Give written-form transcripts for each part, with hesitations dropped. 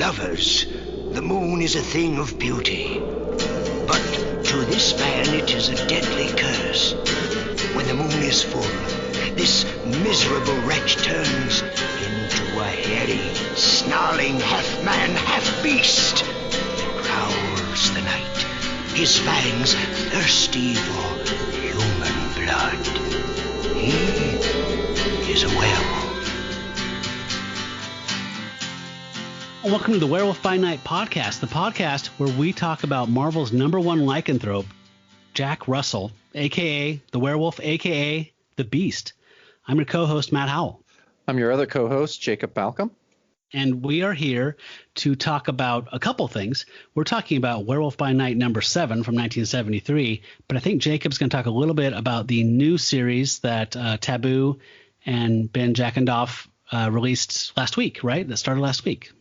lovers, the moon is a thing of beauty. But to this man it is a deadly curse. When the moon is full, this miserable wretch turns into a hairy, snarling half-man, half-beast that prowls the night, his fangs thirsty for human blood. He is a werewolf. Welcome to the Werewolf by Night podcast, the podcast where we talk about Marvel's #1 lycanthrope, Jack Russell, a.k.a. the Werewolf, a.k.a. the Beast. I'm your co-host, Matt Howell. I'm your other co-host, Jacob Balcom. And we are here to talk about a couple things. We're talking about Werewolf by Night #7 from 1973, but I think Jacob's going to talk a little bit about the new series that Taboo and Ben Jackendoff released last week, right? That started last week.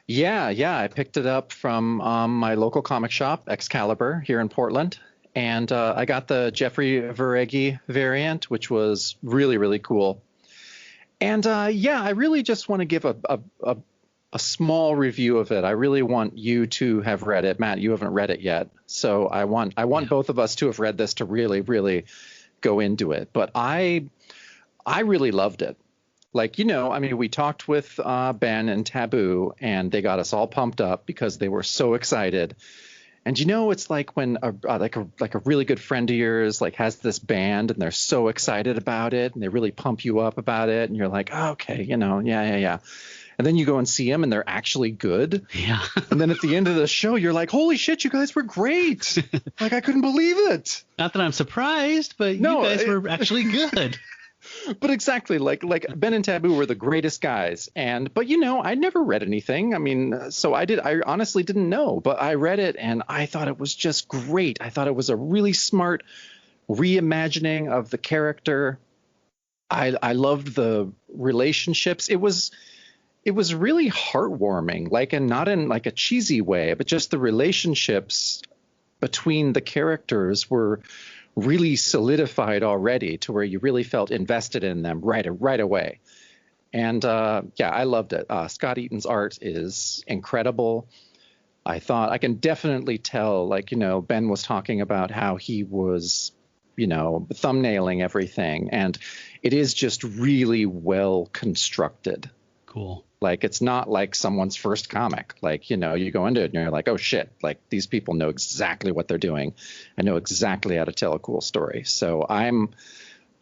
Yeah. I picked it up from my local comic shop, Excalibur, here in Portland. And I got the Jeffrey Veregi variant, which was really, really cool. And I really just want to give a small review of it. I really want you to have read it. Matt, you haven't read it yet. So I want both of us to have read this to really, really go into it. But I really loved it. Like, we talked with Ben and Taboo, and they got us all pumped up because they were so excited. And it's like when a really good friend of yours like has this band and they're so excited about it and they really pump you up about it, and you're like, oh, okay, yeah. And then you go and see them and they're actually good. Yeah. And then at the end of the show, you're like, holy shit, you guys were great. Like, I couldn't believe it. Not that I'm surprised, but you guys were actually good. But exactly, like Ben and Taboo were the greatest guys. But I never read anything. I mean, so I honestly didn't know, but I read it and I thought it was just great. I thought it was a really smart reimagining of the character. I loved the relationships. It was really heartwarming, and not in like a cheesy way, but just the relationships between the characters were really solidified already to where you really felt invested in them right away. And I loved it. Scott Eaton's art is incredible. I thought I can definitely tell, Ben was talking about how he was, thumbnailing everything, and it is just really well constructed. Cool. Like, it's not like someone's first comic. Like, you go into it and you're like, oh, shit, like these people know exactly what they're doing. I know exactly how to tell a cool story. So I'm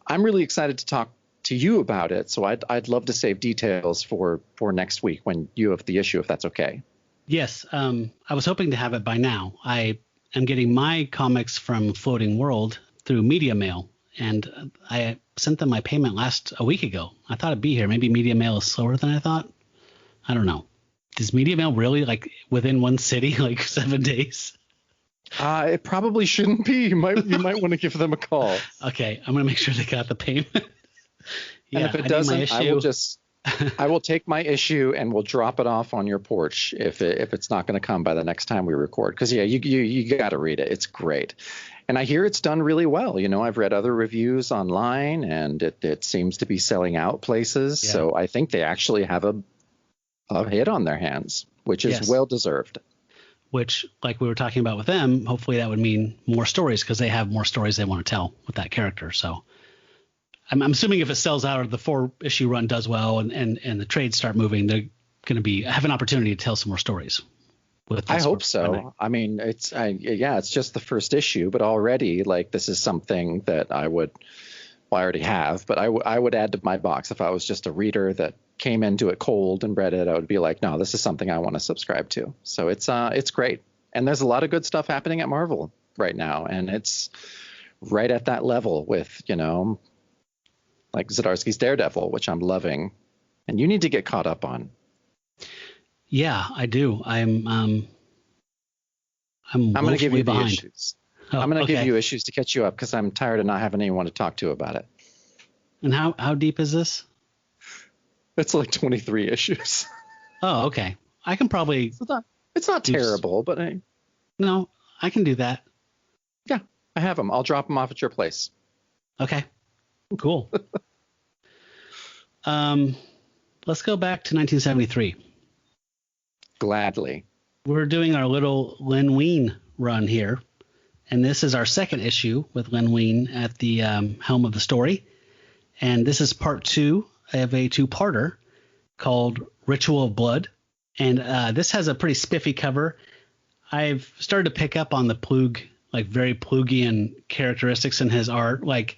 really excited to talk to you about it. So I'd love to save details for next week when you have the issue, if that's OK. Yes. I was hoping to have it by now. I am getting my comics from Floating World through Media Mail, and I sent them my payment a week ago. I thought it'd be here. Maybe Media Mail is slower than I thought. I don't know. Does Media Mail really within one city, 7 days? It probably shouldn't be. You might want to give them a call. Okay, I'm gonna make sure they got the payment. Yeah, and if it doesn't, I will take my issue and we'll drop it off on your porch if it's not going to come by the next time we record. Because you got to read it. It's great. And I hear it's done really well. I've read other reviews online and it seems to be selling out places. Yeah. So I think they actually have a hit on their hands, which is well deserved. Which, like we were talking about with them, hopefully that would mean more stories because they have more stories they want to tell with that character. So I'm assuming if it sells out or the 4-issue run does well and the trades start moving, they're going to have an opportunity to tell some more stories. I hope so. I mean, it's just the first issue, but already this is something that I already have, but I would add to my box if I was just a reader that came into it cold and read it. I would be like, no, this is something I want to subscribe to. So it's great. And there's a lot of good stuff happening at Marvel right now. And it's right at that level with, like Zdarsky's Daredevil, which I'm loving. And you need to get caught up on. Yeah, I do. I'm going to give you behind. the issues. I'm going to give you issues to catch you up because I'm tired of not having anyone to talk to about it. And how deep is this? It's like 23 issues. Oh, okay. I can probably. It's not terrible, but no, I can do that. Yeah, I have them. I'll drop them off at your place. Okay. Cool. Let's go back to 1973. Gladly. We're doing our little Len Wein run here, and this is our second issue with Len Wein at the helm of the story. And this is part 2 of a two-parter called Ritual of Blood. And this has a pretty spiffy cover. I've started to pick up on the Plug, like very Plugian characteristics in his art. Like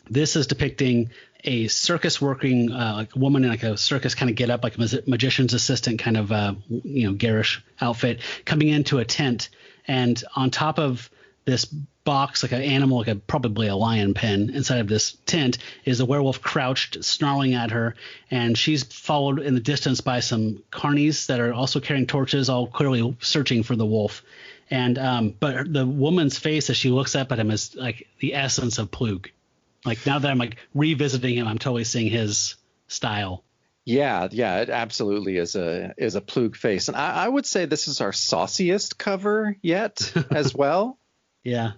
this is depicting a circus working, like a woman in like a circus kind of get up, like a magician's assistant kind of, garish outfit coming into a tent. And on top of this box, like an animal, like probably a lion pen inside of this tent, is a werewolf crouched, snarling at her. And she's followed in the distance by some carnies that are also carrying torches, all clearly searching for the wolf. And but the woman's face as she looks up at him is like the essence of Plug. Like now that I'm like revisiting him, I'm totally seeing his style. Yeah, it absolutely is a Plug face. And I would say this is our sauciest cover yet as well. Yeah,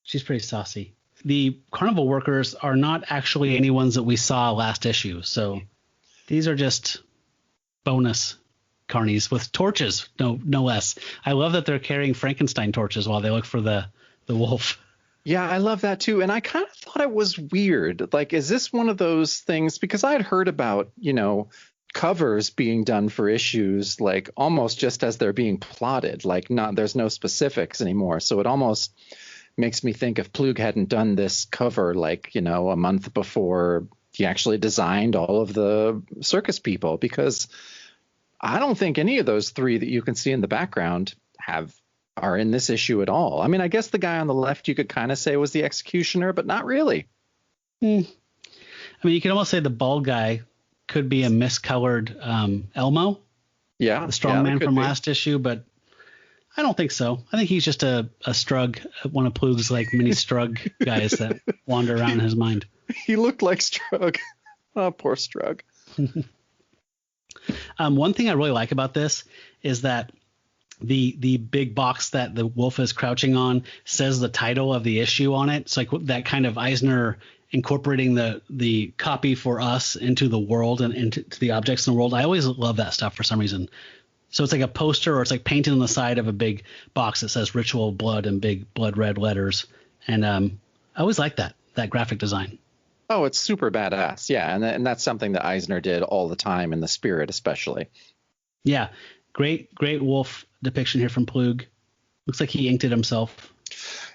she's pretty saucy. The carnival workers are not actually any ones that we saw last issue. So these are just bonus carnies with torches, no less. I love that they're carrying Frankenstein torches while they look for the wolf. Yeah, I love that too. And I kind of thought it was weird. Like, is this one of those things? Because I had heard about, covers being done for issues, like almost just as they're being plotted, like there's no specifics anymore. So it almost makes me think if Plug hadn't done this cover, like, a month before he actually designed all of the circus people, because I don't think any of those three that you can see in the background are in this issue at all. I mean, I guess the guy on the left you could kind of say was the executioner, but not really. I mean, you could almost say the bald guy could be a miscolored Elmo. Yeah. The strong man from last issue, but I don't think so. I think he's just a Strug, one of Plug's like mini Strug guys that wander around in his mind. He looked like Strug. Oh, poor Strug. One thing I really like about this is that the big box that the wolf is crouching on says the title of the issue on it. It's like that kind of Eisner incorporating the copy for us into the world and into the objects in the world. I always love that stuff for some reason. So it's like a poster, or it's like painted on the side of a big box that says Ritual of Blood in big blood red letters. And I always like that graphic design. Oh, it's super badass. Yeah. And that's something that Eisner did all the time in the Spirit, especially. Yeah. Great wolf depiction here from Plug. Looks like he inked it himself.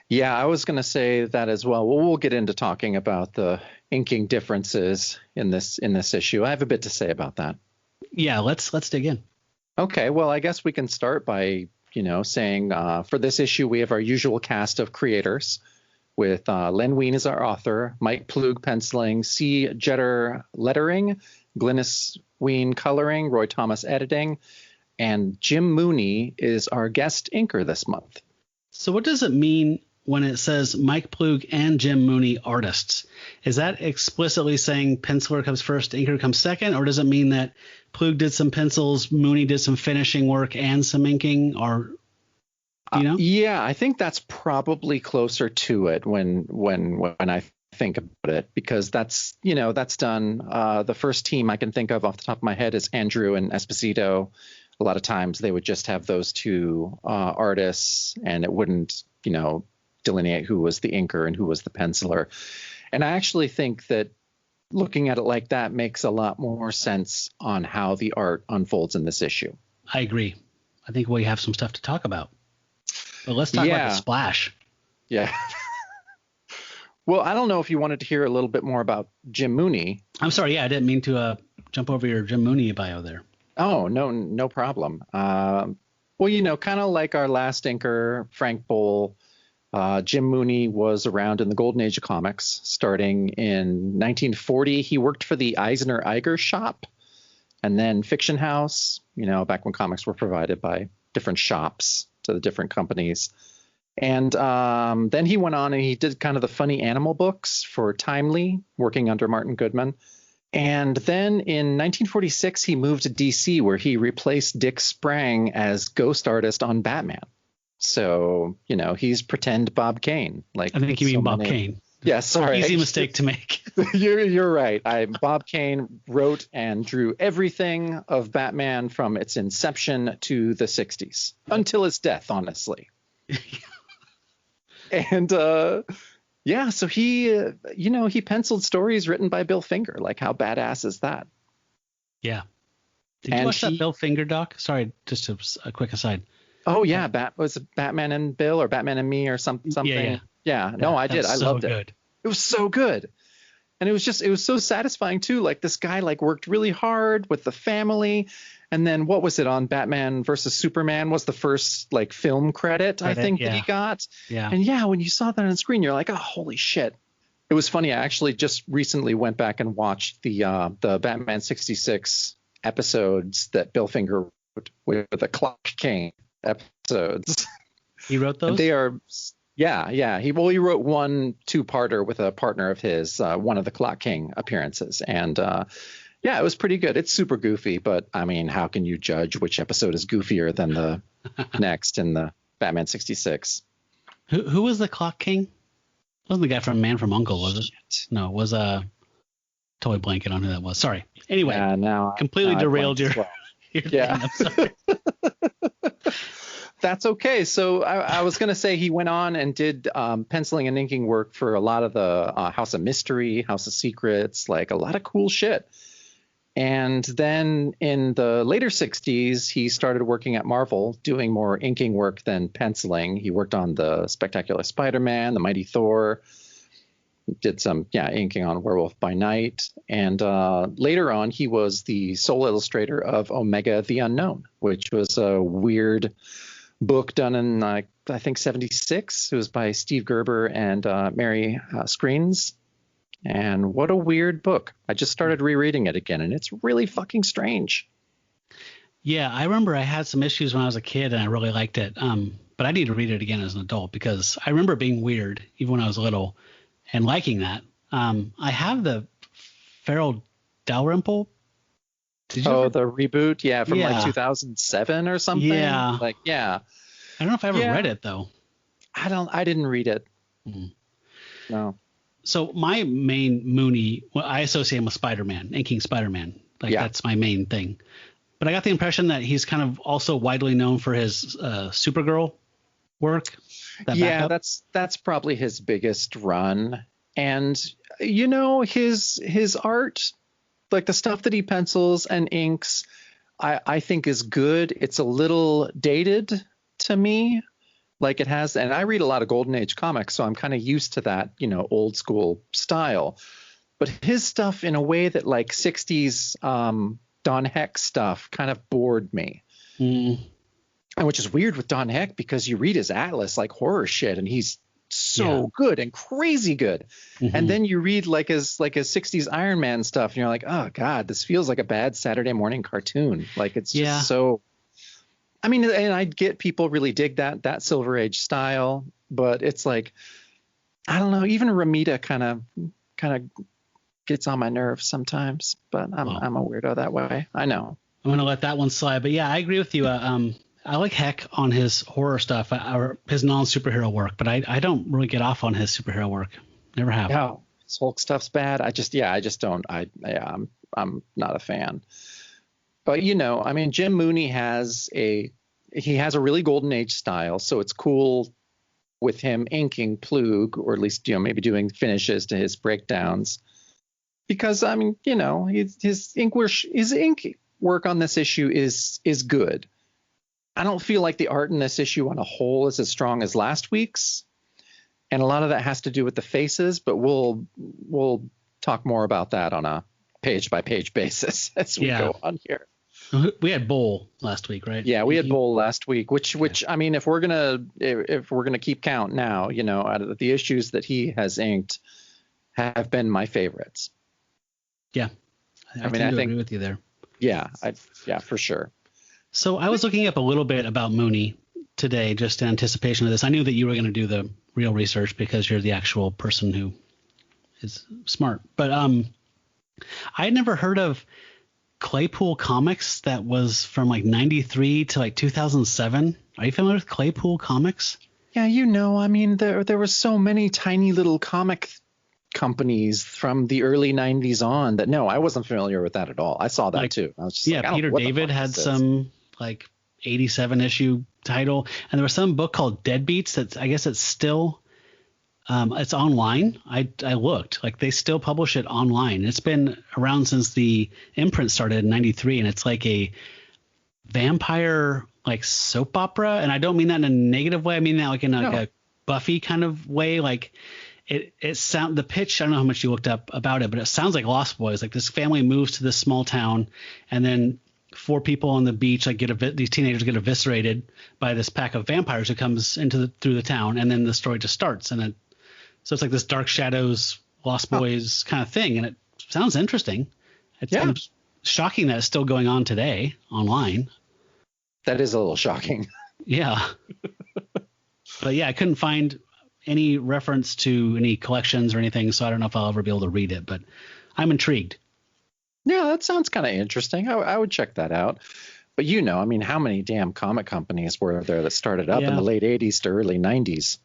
Yeah, I was going to say that as well. Well, we'll get into talking about the inking differences in this issue. I have a bit to say about that. Yeah, let's dig in. Okay, well, I guess we can start by, saying for this issue, we have our usual cast of creators with Len Wein as our author, Mike Plug penciling, C. Jeter lettering, Glynis Wein coloring, Roy Thomas editing, and Jim Mooney is our guest inker this month. So what does it mean when it says Mike Plug and Jim Mooney artists? Is that explicitly saying penciler comes first, inker comes second? Or does it mean that Plug did some pencils, Mooney did some finishing work and some inking? Or, Yeah, I think that's probably closer to it when I think about it, because that's done. The first team I can think of off the top of my head is Andrew and Esposito. A lot of times they would just have those two artists, and it wouldn't, delineate who was the inker and who was the penciler. And I actually think that looking at it like that makes a lot more sense on how the art unfolds in this issue. I agree. I think we have some stuff to talk about. But let's talk about the splash. Yeah. Well, I don't know if you wanted to hear a little bit more about Jim Mooney. I'm sorry. Yeah, I didn't mean to jump over your Jim Mooney bio there. Oh, no problem. Well, kind of like our last inker, Frank Boll, Jim Mooney was around in the golden age of comics. Starting in 1940, he worked for the Eisner Eiger shop, and then Fiction House, back when comics were provided by different shops to the different companies. And then he went on and he did kind of the funny animal books for Timely, working under Martin Goodman. And then in 1946, he moved to DC, where he replaced Dick Sprang as ghost artist on Batman. So, he's pretend Bob Kane. Like, I think you mean Bob Kane. Yeah, sorry. Easy mistake to make. You're right. Bob Kane wrote and drew everything of Batman from its inception to the 60s until his death, honestly. And yeah, so he penciled stories written by Bill Finger. Like, how badass is that? Yeah. Did you watch that Bill Finger doc? Sorry, just a quick aside. Oh yeah, was it Batman and Bill or Batman and Me or something? Yeah. No, I did. I loved it. It was so good. And it was so satisfying too. Like, this guy worked really hard with the family. And then what was it on Batman versus Superman was the first film credit I think that he got. Yeah. And yeah, when you saw that on screen, you're like, oh, holy shit. It was funny. I actually just recently went back and watched the Batman 66 episodes that Bill Finger wrote with the Clock King episodes. He wrote those? They are, yeah. He wrote one 2-parter with a partner of his, one of the Clock King appearances. And yeah, it was pretty good. It's super goofy, but I mean, how can you judge which episode is goofier than the next in the Batman 66? Who was the Clock King? Wasn't the guy from Man from U.N.C.L.E., was it? No, it was totally blanking on who that was. Sorry. Anyway, completely derailed your yeah. thing. I'm sorry. That's okay. So I was going to say he went on and did penciling and inking work for a lot of the House of Mystery, House of Secrets, a lot of cool shit. And then in the later 60s, he started working at Marvel, doing more inking work than penciling. He worked on the Spectacular Spider-Man, the Mighty Thor, did some inking on Werewolf by Night. And later on, he was the sole illustrator of Omega the Unknown, which was a weird book done in, I think, 76. It was by Steve Gerber and Mary Screens. And what a weird book. I just started rereading it again, and it's really fucking strange. Yeah, I remember I had some issues when I was a kid, and I really liked it. But I need to read it again as an adult, because I remember being weird, even when I was little, and liking that. I have the Farrell Dalrymple. The reboot? Yeah, from 2007 or something. Yeah. Yeah. I don't know if I ever read it, though. I didn't read it. No. So my main Mooney, I associate him with Spider-Man, inking Spider-Man. That's my main thing. But I got the impression that he's kind of also widely known for his Supergirl work. That's probably his biggest run. And, his art, the stuff that he pencils and inks, I think is good. It's a little dated to me. It has, and I read a lot of Golden Age comics, so I'm kind of used to that, old school style. But his stuff, in a way that 60s Don Heck stuff kind of bored me. And which is weird with Don Heck, because you read his Atlas horror shit, and he's so good and crazy good. And then you read his 60s Iron Man stuff, and you're like, oh God, this feels like a bad Saturday morning cartoon. It's just so. I mean, and I get people really dig that Silver Age style, but it's I don't know, even Ramita kind of gets on my nerves sometimes, but I'm a weirdo that way. I know. I'm going to let that one slide, but yeah, I agree with you. I like Heck on his horror stuff or his non-superhero work, but I don't really get off on his superhero work. Never have. No, his Hulk stuff's bad. I just don't. I'm not a fan. But, I mean, Jim Mooney has a really Golden Age style, so it's cool with him inking Plug, or at least, maybe doing finishes to his breakdowns. Because, I mean, his ink work on this issue is good. I don't feel like the art in this issue on a whole is as strong as last week's. And a lot of that has to do with the faces, but we'll talk more about that on a page-by-page basis as we go on here. We had Bull last week, right? Yeah, we had Bull last week, which I mean, if we're gonna keep count now, out of the issues that he has inked have been my favorites. Yeah, I think agree with you there. Yeah, for sure. So I was looking up a little bit about Mooney today, just in anticipation of this. I knew that you were going to do the real research because you're the actual person who is smart. But I had never heard of Claypool Comics that was from 93 to 2007. Are you familiar with Claypool Comics? Yeah, I mean, there were so many tiny little comic companies from the early 90s on that, no, I wasn't familiar with that at all. I saw that too. I was just like, Peter David had some like 87 issue title, and there was some book called Deadbeats that I guess it's still it's online. I looked, like they still publish it online. It's been around since the imprint started in 93, and it's like a vampire like soap opera, and I don't mean that in a negative way. I mean that like in a Buffy kind of way. Like the pitch, I don't know how much you looked up about it, but it sounds like Lost Boys. Like this family moves to this small town, and then 4 people on the beach like these teenagers get eviscerated by this pack of vampires who comes through the town, and then the story just starts. And so it's like this Dark Shadows, Lost Boys kind of thing, and it sounds interesting. It's shocking that it's still going on today online. That is a little shocking. Yeah. But yeah, I couldn't find any reference to any collections or anything, so I don't know if I'll ever be able to read it, but I'm intrigued. Yeah, that sounds kind of interesting. I would check that out. But I mean, how many damn comic companies were there that started up in the late 80s to early 90s?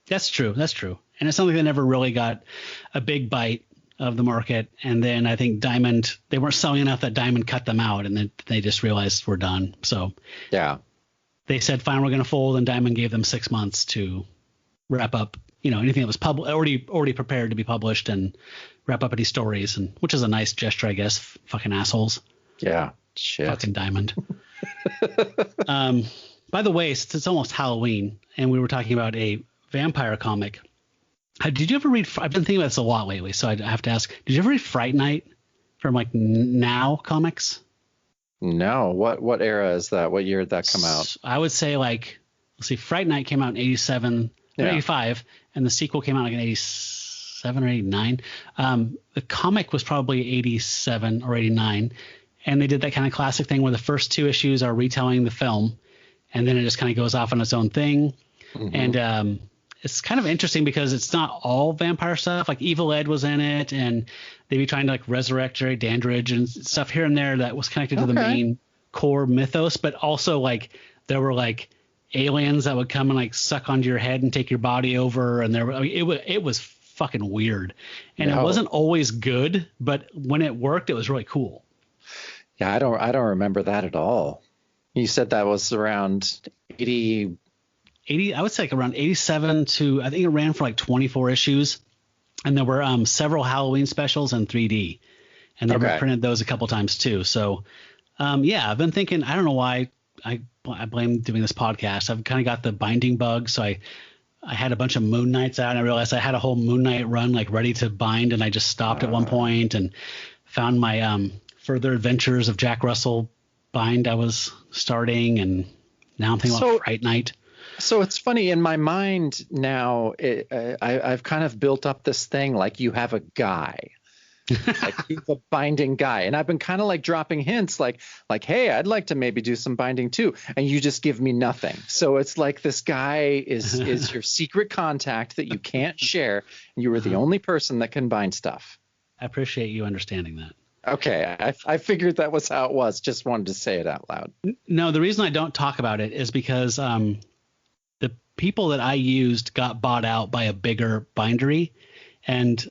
That's true. And it's something that never really got a big bite of the market. And then I think Diamond, they weren't selling enough that Diamond cut them out, and then they just realized we're done. So yeah, they said, fine, we're going to fold, and Diamond gave them 6 months to wrap up, anything that was already prepared to be published, and wrap up any stories, and which is a nice gesture, I guess. Fucking assholes. Yeah. Shit. Fucking Diamond. By the way, it's almost Halloween, and we were talking about a vampire comic. Did you ever read? I've been thinking about this a lot lately, so I have to ask. Did you ever read Fright Night from like Now Comics? No. What era is that? What year did that come out? I would say let's see. Fright Night came out in 87 or 85, and the sequel came out like in 87 or 89. The comic was probably 87 or 89, and they did that kind of classic thing where the first 2 issues are retelling the film, and then it just kind of goes off on its own thing. Mm-hmm. And it's kind of interesting because it's not all vampire stuff. Like Evil Ed was in it, and they'd be trying to like resurrect Jerry Dandridge and stuff here and there that was connected to the main core mythos. But also like there were like aliens that would come and like suck onto your head and take your body over, and it was fucking weird, and it wasn't always good, but when it worked, it was really cool. Yeah, I don't remember that at all. You said that was around 80, I would say like around 87 to, I think it ran for like 24 issues, and there were several Halloween specials in 3D, and they reprinted those a couple times too. So I've been thinking, I don't know why I blame doing this podcast. I've kind of got the binding bug, so I had a bunch of Moon Knights out, and I realized I had a whole Moon Knight run like ready to bind, and I just stopped at one point and found my Further Adventures of Jack Russell bind I was starting, and now I'm thinking about Fright Night. So it's funny in my mind now. I've kind of built up this thing like you have a guy, like he's a binding guy, and I've been kind of like dropping hints like, hey, I'd like to maybe do some binding too, and you just give me nothing. So it's like this guy is your secret contact that you can't share, and you were the only person that can bind stuff. I appreciate you understanding that. Okay, I figured that was how it was. Just wanted to say it out loud. No, the reason I don't talk about it is because the people that I used got bought out by a bigger bindery, and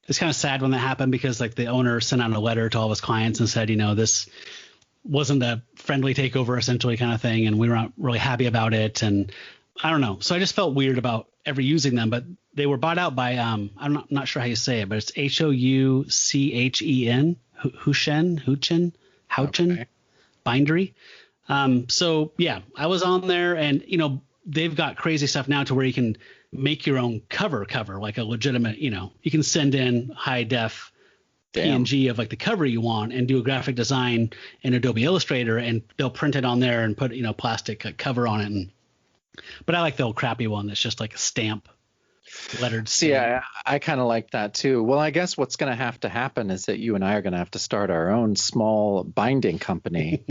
it's kind of sad when that happened because like the owner sent out a letter to all his clients and said, this wasn't a friendly takeover essentially kind of thing, and we weren't really happy about it, and I don't know. So I just felt weird about ever using them, but they were bought out by I'm not sure how you say it, but it's Houchen bindery. So yeah, I was on there, and they've got crazy stuff now to where you can make your own cover like a legitimate, you can send in high def PNG of like the cover you want and do a graphic design in Adobe Illustrator, and they'll print it on there and put plastic cover on it. But I like the old crappy one that's just like a stamp, lettered. See, I kind of like that too. Well, I guess what's going to happen is that you and I are going to have to start our own small binding company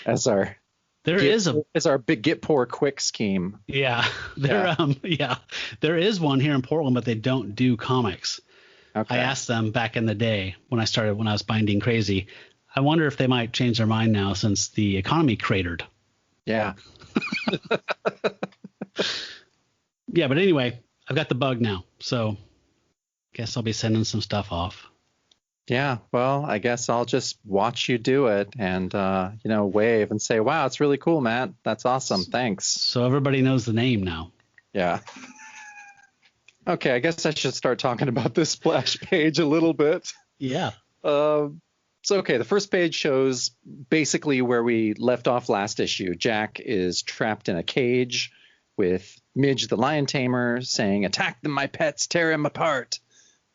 as our big get poor quick scheme. Yeah, there is one here in Portland, but they don't do comics. Okay. I asked them back in the day when I was binding crazy. I wonder if they might change their mind now since the economy cratered. Yeah. Yeah, but anyway, I've got the bug now, so Guess I'll be sending some stuff off. Yeah, well, I guess I'll just watch you do it and, wave and say, wow, it's really cool, Matt. That's awesome. Thanks. So everybody knows the name now. Yeah. Okay, I guess I should start talking about this splash page a little bit. Yeah. The first page shows basically where we left off last issue. Jack is trapped in a cage with Midge the lion tamer saying, "Attack them, my pets, tear him apart."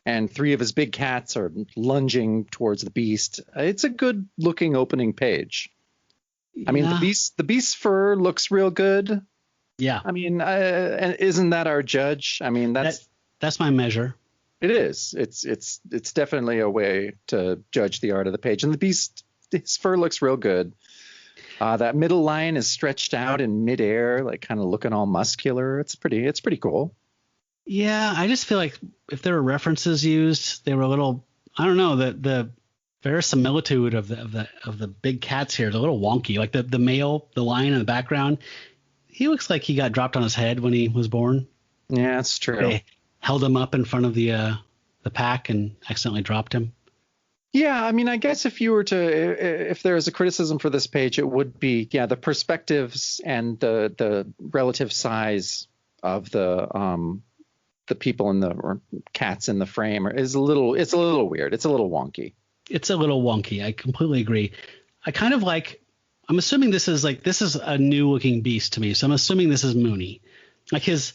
And 3 of his big cats are lunging towards the beast. It's a good looking opening page. I mean, the beast's fur looks real good. Yeah. I mean, and isn't that our judge? I mean, that's my measure. It is. It's definitely a way to judge the art of the page. And the beast, his fur looks real good. That middle line is stretched out in midair, like kind of looking all muscular. It's pretty cool. Yeah, I just feel like if there were references used, they were a little, I don't know, the verisimilitude of the big cats here is a little wonky. Like the male, the lion in the background, he looks like he got dropped on his head when he was born. Yeah, that's true. They held him up in front of the pack and accidentally dropped him. Yeah, I mean, I guess if there is a criticism for this page, it would be, the perspectives and the relative size of the people or cats in the frame it's a little weird. It's a little wonky. It's a little wonky. I completely agree. I'm assuming this is a new looking beast to me. So I'm assuming this is Mooney. Like his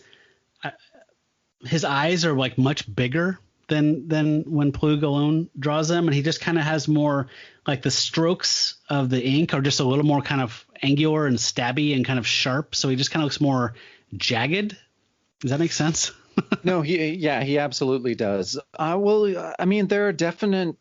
eyes are like much bigger than when Plug alone draws them. And he just kind of has more like the strokes of the ink are just a little more kind of angular and stabby and kind of sharp. So he just kind of looks more jagged. Does that make sense? No, he absolutely does. Well, I mean, there are definite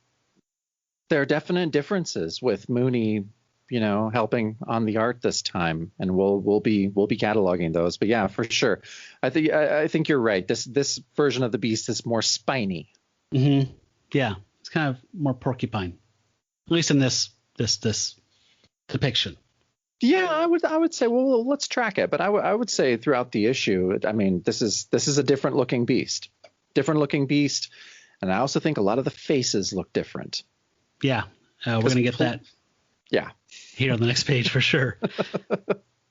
differences with Mooney, helping on the art this time, and we'll be cataloging those. But yeah, for sure, I think you're right. This version of the beast is more spiny. Mm-hmm. Yeah, it's kind of more porcupine, at least in this depiction. Yeah, I would say, well, let's track it. But I would say throughout the issue, I mean, this is a different looking beast, and I also think a lot of the faces look different. Yeah, we're gonna get that. Yeah, here on the next page for sure.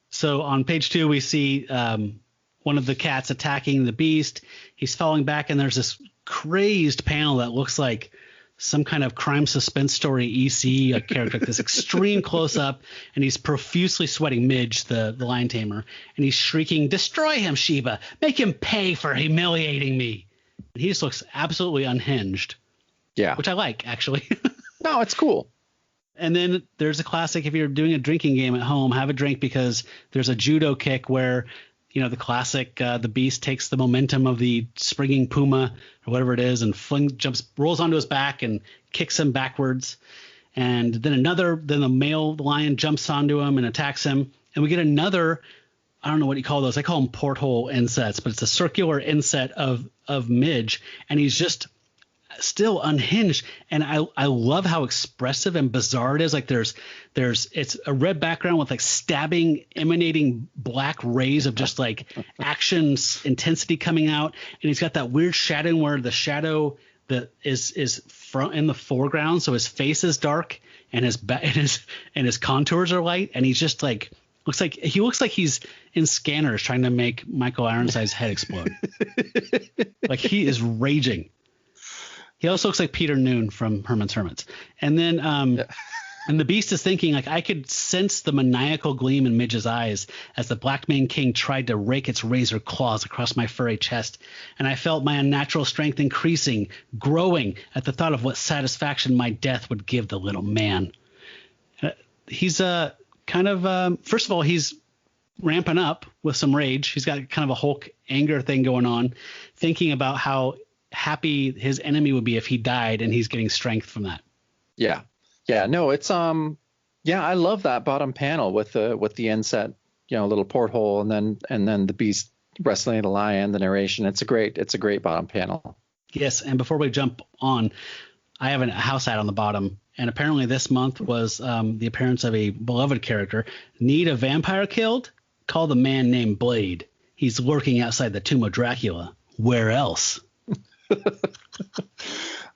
So on page 2, we see one of the cats attacking the beast. He's falling back, and there's this crazed panel that looks like some kind of crime suspense story EC a character, like this extreme close up, and he's profusely sweating Midge, the lion tamer, and he's shrieking, "Destroy him, Sheba! Make him pay for humiliating me!" And he just looks absolutely unhinged. Yeah, which I like, actually. No, it's cool. And then there's a classic, if you're doing a drinking game at home, have a drink, because there's a judo kick where, the classic, the beast takes the momentum of the springing puma or whatever it is and rolls onto his back and kicks him backwards. And then the male lion jumps onto him and attacks him. And we get another, I don't know what you call those. I call them porthole insets, but it's a circular inset of Midge. And he's just still unhinged, and I love how expressive and bizarre it is. Like it's a red background with like stabbing, emanating black rays of just like action intensity coming out, and he's got that weird shadowing where the shadow that is front in the foreground, so his face is dark and his contours are light, and he's just like looks like he's in Scanners trying to make Michael Ironside's head explode. Like he is raging. He also looks like Peter Noon from Herman's Hermits. And then and the beast is thinking, like, I could sense the maniacal gleam in Midge's eyes as the Black Maned King tried to rake its razor claws across my furry chest. And I felt my unnatural strength increasing, growing at the thought of what satisfaction my death would give the little man. He's kind of first of all, he's ramping up with some rage. He's got kind of a Hulk anger thing going on, thinking about how happy his enemy would be if he died, and he's getting strength from that. Yeah, no, it's I love that bottom panel with the inset, little porthole, and then the beast wrestling the lion, the narration. It's a great bottom panel. Yes, and before we jump on, I have a house ad on the bottom, and apparently this month was the appearance of a beloved character. Need a vampire killed? Call the man named Blade. He's lurking outside the tomb of Dracula. Where else?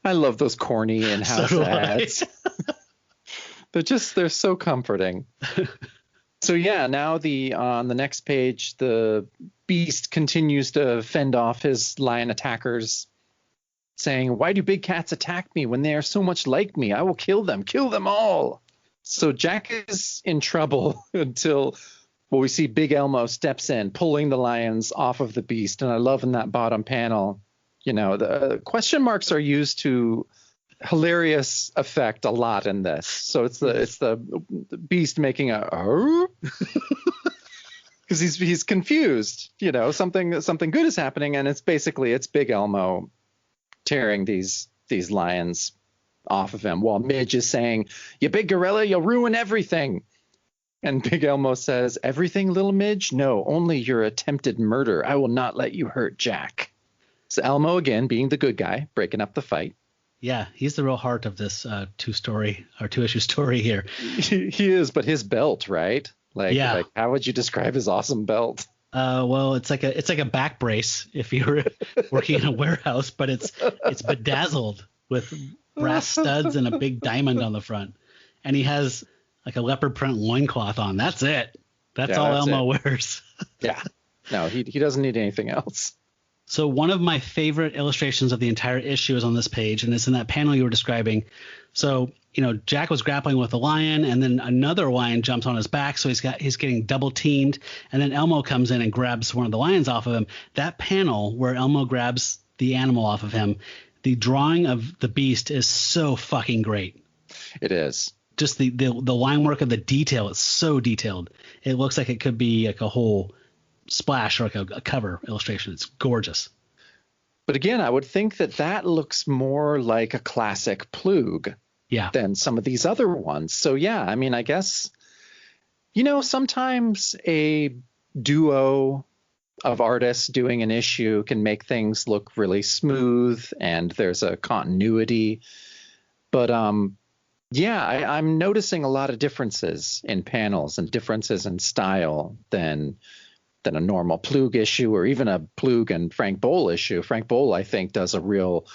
I love those corny in-house So do ads. They're so comforting. So yeah, now on the next page, the beast continues to fend off his lion attackers, saying, "Why do big cats attack me when they are so much like me? I will kill them all." So Jack is in trouble until we see Big Elmo steps in, pulling the lions off of the beast. And I love in that bottom panel, the question marks are used to hilarious effect a lot in this. So it's the beast making a because he's confused. Something good is happening, and it's Big Elmo tearing these lions off of him, while Midge is saying, "You big gorilla, you'll ruin everything." And Big Elmo says, "Everything, little Midge? No, only your attempted murder. I will not let you hurt Jack." So Elmo, again, being the good guy, breaking up the fight. Yeah, he's the real heart of this two-issue story here. He is, but his belt, right? Like, how would you describe his awesome belt? Well, it's like a back brace if you're working in a warehouse, but it's bedazzled with brass studs and a big diamond on the front. And he has like a leopard print loincloth on. That's it. That's all Elmo wears. Yeah. No, he doesn't need anything else. So one of my favorite illustrations of the entire issue is on this page, and it's in that panel you were describing. So, Jack was grappling with a lion, and then another lion jumps on his back, so he's getting double teamed, and then Elmo comes in and grabs one of the lions off of him. That panel where Elmo grabs the animal off of him, the drawing of the beast is so fucking great. It is. Just the line work of the detail is so detailed. It looks like it could be like a whole splash or like a cover illustration. It's gorgeous. But again, I would think that looks more like a classic Plug than some of these other ones. So yeah, I mean, I guess, sometimes a duo of artists doing an issue can make things look really smooth and there's a continuity. But I'm noticing a lot of differences in panels and differences in style than a normal Plug issue, or even a Plug and Frank Boll issue. Frank Boll, I think, does a real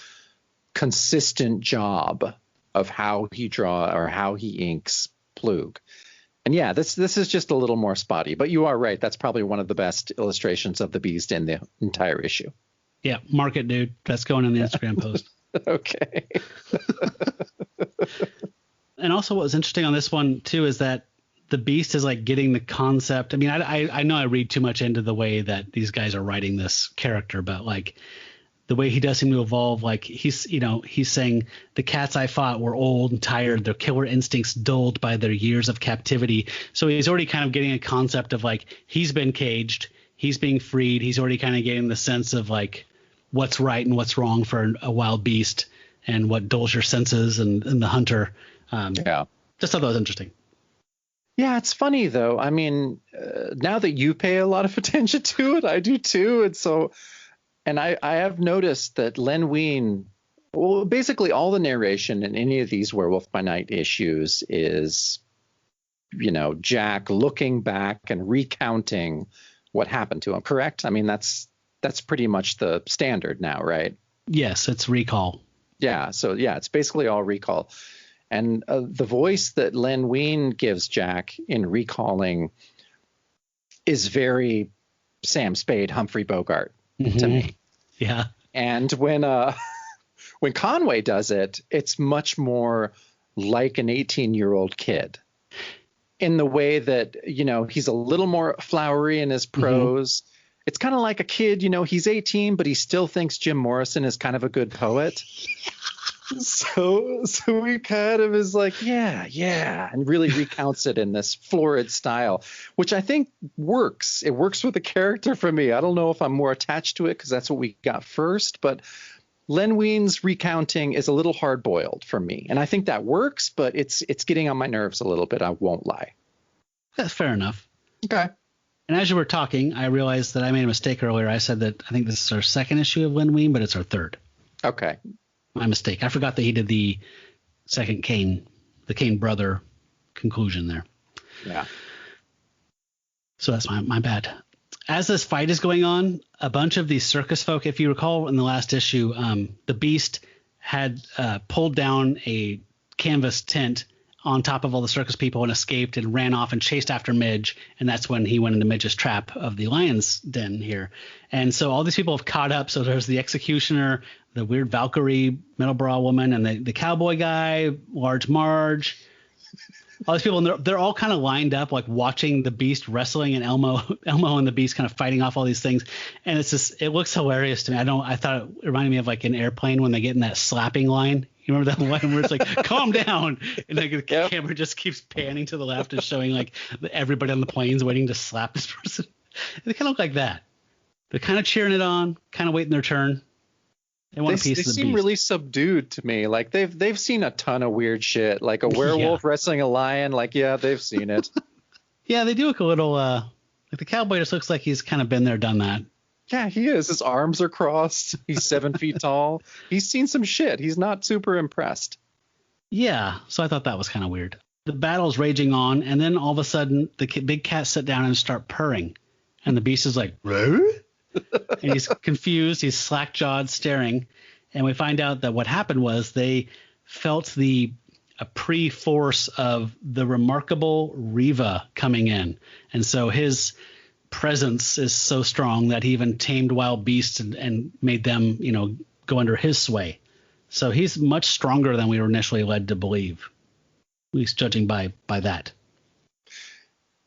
consistent job of how he inks Plug. And yeah, this is just a little more spotty, but you are right. That's probably one of the best illustrations of the Beast in the entire issue. Yeah, mark it, dude. That's going in the Instagram post. Okay. And also what was interesting on this one too is that the Beast is like getting the concept. I mean, I know I read too much into the way that these guys are writing this character, but like the way he does seem to evolve, like he's saying the cats I fought were old and tired, their killer instincts dulled by their years of captivity. So he's already kind of getting a concept of like he's been caged, he's being freed. He's already kind of getting the sense of like what's right and what's wrong for a wild beast and what dulls your senses and the hunter. Just thought that was interesting. Yeah, it's funny, though. I mean, now that you pay a lot of attention to it, I do, too. And I have noticed that Len Wein, well, basically all the narration in any of these Werewolf by Night issues is, Jack looking back and recounting what happened to him. Correct? I mean, that's pretty much the standard now, right? Yes, it's recall. Yeah. So, yeah, it's basically all recall. And the voice that Len Wein gives Jack in recalling is very Sam Spade, Humphrey Bogart to me. Yeah. And when Conway does it, it's much more like an 18-year-old kid in the way that, he's a little more flowery in his prose. It's kind of like a kid, he's 18, but he still thinks Jim Morrison is kind of a good poet. So he kind of is like, yeah, and really recounts it in this florid style, which I think works. It works with the character for me. I don't know if I'm more attached to it because that's what we got first, but Len Wein's recounting is a little hard-boiled for me, and I think that works, but it's getting on my nerves a little bit. I won't lie. That's fair enough. Okay. And as you were talking, I realized that I made a mistake earlier. I said that I think this is our second issue of Len Wein, but it's our third. Okay. My mistake. I forgot that he did the second the Kane brother conclusion there. Yeah. So that's my bad. as this fight is going on, a bunch of these circus folk, if you recall in the last issue, the Beast had pulled down a canvas tent on top of all the circus people and escaped and ran off and chased after Midge. And that's when he went into Midge's trap of the lion's den here. And so all these people have caught up. So there's the executioner, the weird Valkyrie metal bra woman, and the cowboy guy, Large Marge. All these people, and they're all kind of lined up, like watching the Beast wrestling, and Elmo and the Beast kind of fighting off all these things. And it looks hilarious to me. I thought it reminded me of like an airplane when they get in that slapping line. You remember that one where it's like, calm down, and like the camera just keeps panning to the left and showing like everybody on the plane's waiting to slap this person. They kind of look like that. They're kind of cheering it on, kind of waiting their turn. They want a piece of the They seem Beast. really subdued to me. Like they've seen a ton of weird shit, like a werewolf wrestling a lion. Like, yeah, they've seen it. Yeah, they do look a little like the cowboy just looks like he's kind of been there, done that. Yeah, he is. His arms are crossed. He's 7 feet tall. He's seen some shit. He's not super impressed. Yeah, so I thought that was kind of weird. The battle's raging on, and then all of a sudden, the big cats sit down and start purring. And the Beast is like, "Roar?" And he's confused. He's slack-jawed, staring. And we find out that what happened was they felt a pre-force of the remarkable Rihva coming in. And so his presence is so strong that he even tamed wild beasts and made them, go under his sway. So he's much stronger than we were initially led to believe, at least judging by that.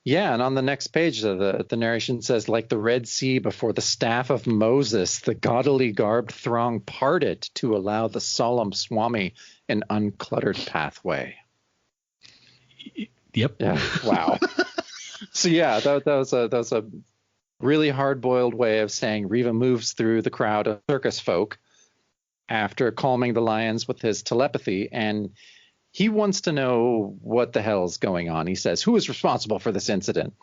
Yeah, and on the next page, the narration says, like the Red Sea before the staff of Moses, the gaudily garbed throng parted to allow the solemn Swami an uncluttered pathway. Yep. Yeah. Wow. So yeah, that was a really hard-boiled way of saying Rihva moves through the crowd of circus folk after calming the lions with his telepathy, and he wants to know what the hell's going on. He says, "Who is responsible for this incident?"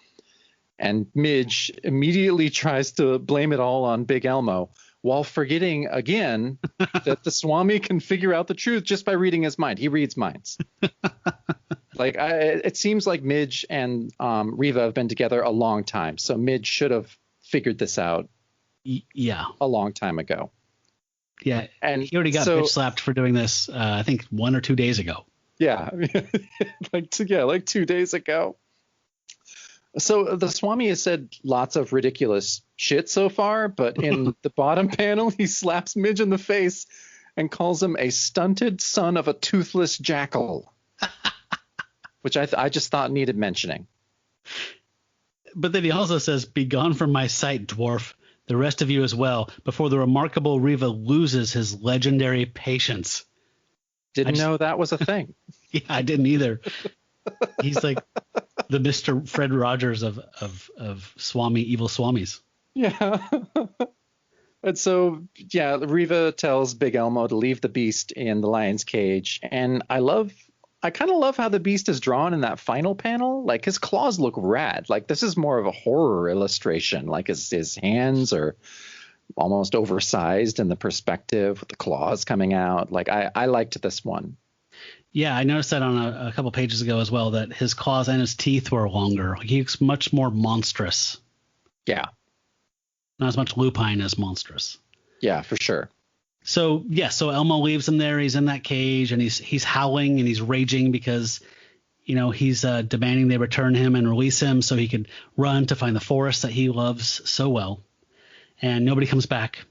And Midge immediately tries to blame it all on Big Elmo, while forgetting again that the Swami can figure out the truth just by reading his mind. He reads minds. It seems like Midge and Rihva have been together a long time, so Midge should have figured this out. Yeah, a long time ago. Yeah, and he already got bitch slapped for doing this. I think 1 or 2 days ago. Yeah, like 2 days ago. So the Swami has said lots of ridiculous shit so far, but in the bottom panel, he slaps Midge in the face and calls him a stunted son of a toothless jackal. Which I just thought needed mentioning. But then he also says, "Be gone from my sight, dwarf. The rest of you as well, before the remarkable Rihva loses his legendary patience." Didn't know that was a thing. Yeah, I didn't either. He's like the Mr. Fred Rogers of Swami, evil Swamis. Yeah. And so, yeah, Rihva tells Big Elmo to leave the Beast in the lion's cage. And I kind of love how the Beast is drawn in that final panel. Like his claws look rad. Like this is more of a horror illustration. Like his hands are almost oversized in the perspective with the claws coming out. Like I liked this one. Yeah, I noticed that on a couple pages ago as well, that his claws and his teeth were longer. Like he looks much more monstrous. Yeah. Not as much lupine as monstrous. Yeah, for sure. So Elmo leaves him there. He's in that cage and he's howling and he's raging because, he's demanding they return him and release him so he could run to find the forest that he loves so well. And nobody comes back.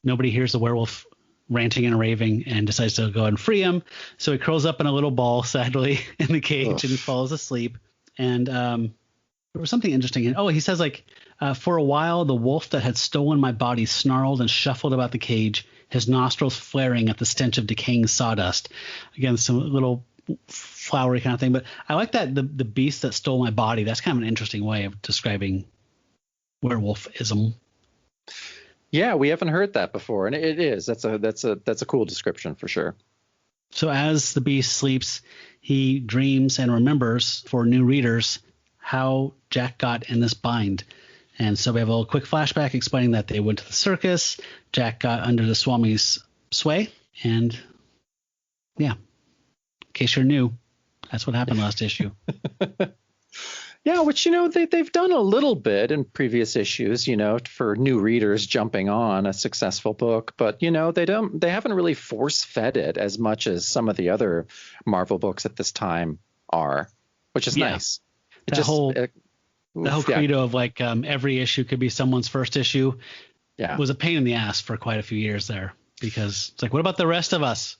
Nobody hears the werewolf ranting and raving and decides to go and free him. So he curls up in a little ball, sadly, in the cage and falls asleep. And there was something interesting. He says for a while, the wolf that had stolen my body snarled and shuffled about the cage, his nostrils flaring at the stench of decaying sawdust. Again, some little flowery kind of thing. But I like that the beast that stole my body. That's kind of an interesting way of describing werewolfism. Yeah, we haven't heard that before, and it is. That's a cool description for sure. So as the beast sleeps, he dreams and remembers for new readers how Jack got in this bind. And so we have a little quick flashback explaining that they went to the circus. Jack got under the Swami's sway. And yeah, in case you're new, that's what happened last issue. Yeah, which, they've done a little bit in previous issues, for new readers jumping on a successful book. But, they haven't really force fed it as much as some of the other Marvel books at this time are, which is nice. The whole credo of like every issue could be someone's first issue was a pain in the ass for quite a few years there, because it's like, what about the rest of us?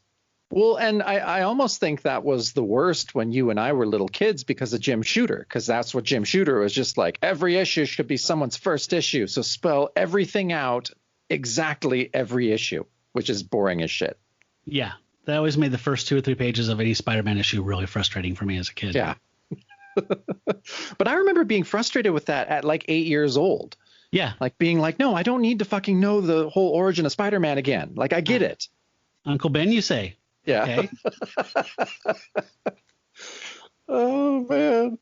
Well, and I almost think that was the worst when you and I were little kids because of Jim Shooter, because that's what Jim Shooter was just like. Every issue should be someone's first issue. So spell everything out exactly every issue, which is boring as shit. Yeah, that always made the first 2 or 3 pages of any Spider-Man issue really frustrating for me as a kid. Yeah. But I remember being frustrated with that at like 8 years old. Yeah. Like being like, no, I don't need to fucking know the whole origin of Spider-Man again. Like, I get it. Uncle Ben, you say. Yeah. Okay. Oh, man.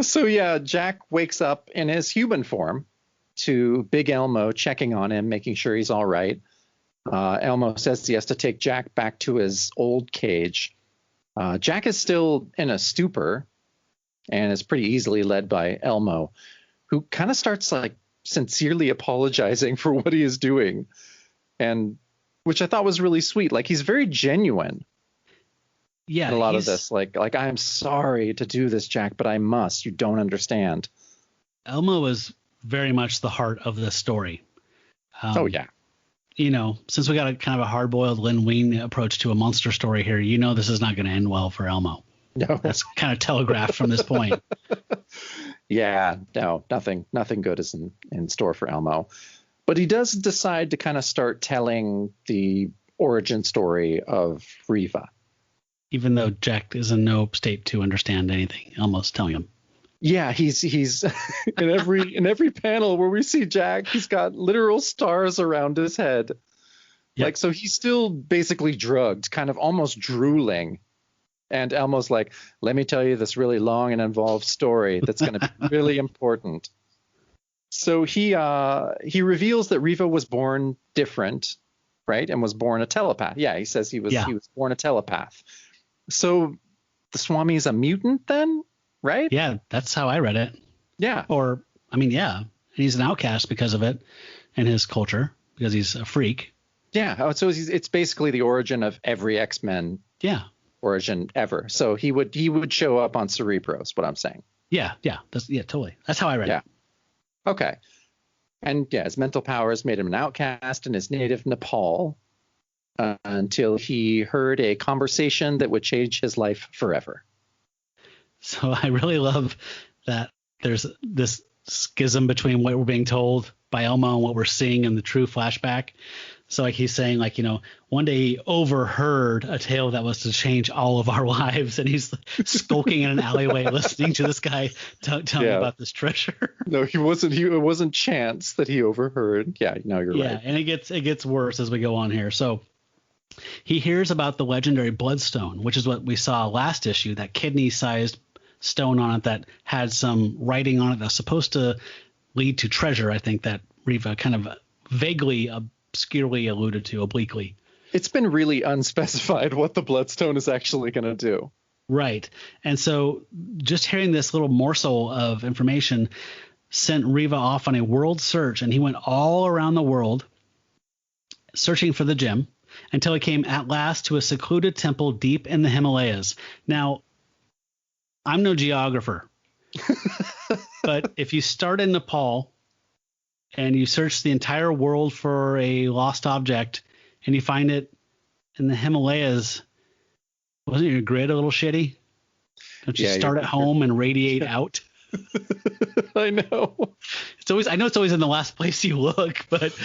So, yeah, Jack wakes up in his human form to Big Elmo checking on him, making sure he's all right. Elmo says he has to take Jack back to his old cage. Jack is still in a stupor and is pretty easily led by Elmo, who kind of starts like sincerely apologizing for what he is doing. And which I thought was really sweet. Like, he's very genuine. Yeah. In a lot of this, like I'm sorry to do this, Jack, but I must. You don't understand. Elmo is very much the heart of the story. Oh, yeah. Since we got a kind of a hard-boiled Lin Wein approach to a monster story here, this is not going to end well for Elmo. No. That's kind of telegraphed from this point. Yeah, no, nothing good is in store for Elmo. But he does decide to kind of start telling the origin story of Rihva. Even though Jack is in no state to understand anything, Elmo's telling him. Yeah, he's in every panel where we see Jack, he's got literal stars around his head. Yep. Like, so he's still basically drugged, kind of almost drooling. And Elmo's like, let me tell you this really long and involved story that's going to be really important. So he reveals that Rihva was born different, right? And was born a telepath. Yeah, he says he was born a telepath. So the Swami is a mutant then, right? Yeah, that's how I read it. Yeah. Or, yeah. He's an outcast because of it and his culture, because he's a freak. Yeah. Oh, so it's basically the origin of every X-Men origin ever. So he would show up on Cerebro is what I'm saying. Yeah. Totally. That's how I read it. Okay. And his mental powers made him an outcast in his native Nepal until he heard a conversation that would change his life forever. So I really love that there's this schism between what we're being told by Elmo and what we're seeing in the true flashback. So like he's saying, like, one day he overheard a tale that was to change all of our lives, and he's skulking in an alleyway listening to this guy tell me about this treasure. No, he wasn't. It wasn't chance that he overheard. Yeah, no, you're right. Yeah, and it gets worse as we go on here. So he hears about the legendary Bloodstone, which is what we saw last issue, that kidney-sized stone on it that had some writing on it that's supposed to lead to treasure. I think that Rihva kind of vaguely, obscurely alluded to, obliquely. It's been really unspecified what the Bloodstone is actually going to do. Right. And so just hearing this little morsel of information sent Rihva off on a world search, and he went all around the world searching for the gem until he came at last to a secluded temple deep in the Himalayas. Now, I'm no geographer, but if you start in Nepal and you search the entire world for a lost object and you find it in the Himalayas, wasn't your grid a little shitty? Don't you start at home and radiate out? I know. I know it's always in the last place you look, but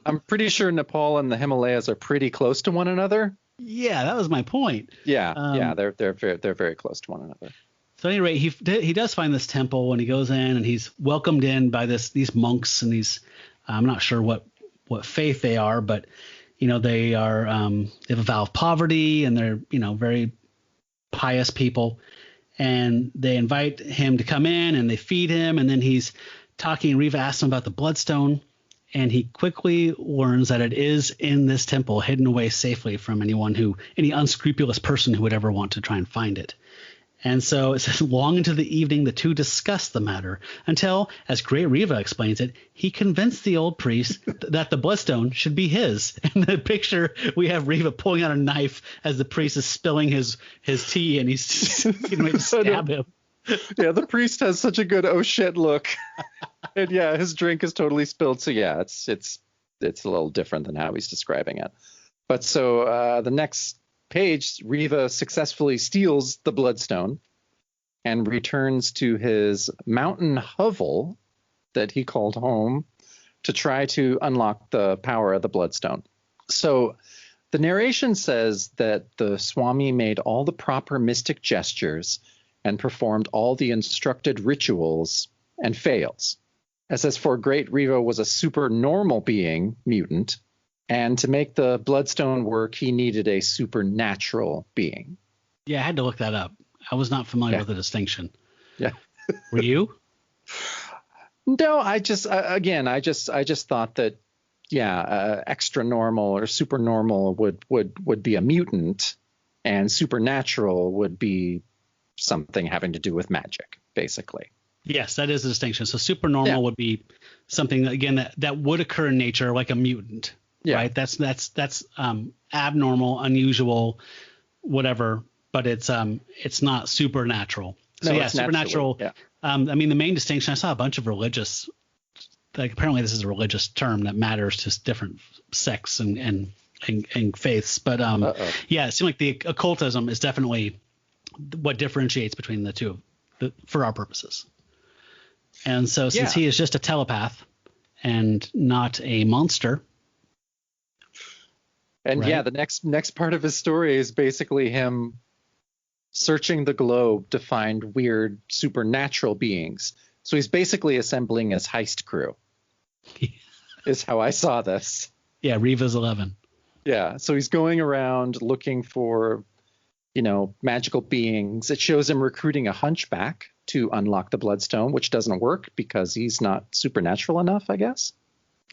I'm pretty sure Nepal and the Himalayas are pretty close to one another. Yeah, that was my point. Yeah, they're very close to one another. So at any rate, he does find this temple, and he goes in, and he's welcomed in by these monks and these, I'm not sure what faith they are, but they are they have a vow of poverty, and they're very pious people, and they invite him to come in, and they feed him, and then he's talking. Rihva asks him about the Bloodstone, and he quickly learns that it is in this temple, hidden away safely from any unscrupulous person who would ever want to try and find it. And so it says, long into the evening, the two discussed the matter until, as Great Riva explains it, he convinced the old priest that the bloodstone should be his. In the picture, we have Riva pulling out a knife as the priest is spilling his tea, and he's getting ready to stab him. Yeah, the priest has such a good oh shit look. And yeah, his drink is totally spilled. So yeah, it's a little different than how he's describing it. But so the next page, Riva successfully steals the bloodstone and returns to his mountain hovel that he called home to try to unlock the power of the bloodstone. So the narration says that the Swami made all the proper mystic gestures and performed all the instructed rituals and fails. It says, for Great Riva was a super normal being, mutant, and to make the bloodstone work, he needed a supernatural being. Yeah, I had to look that up. I was not familiar with the distinction. Yeah. Were you? No, I just thought that, extra normal or super normal would be a mutant, and supernatural would be something having to do with magic, basically. Yes, that is a distinction. So supernormal would be something, again, that would occur in nature, like a mutant. Yeah. Right. That's abnormal, unusual, whatever, but it's not supernatural. So yeah, supernatural. Yeah. I mean, the main distinction, I saw a bunch of religious, like apparently this is a religious term that matters to different sects and faiths. But yeah, it seemed like the occultism is definitely what differentiates between the two for our purposes. And so since he is just a telepath and not a monster. And the next part of his story is basically him searching the globe to find weird supernatural beings. So he's basically assembling his heist crew. Is how I saw this. Yeah, Riva's 11. Yeah, so he's going around looking for, magical beings. It shows him recruiting a hunchback to unlock the bloodstone, which doesn't work because he's not supernatural enough, I guess.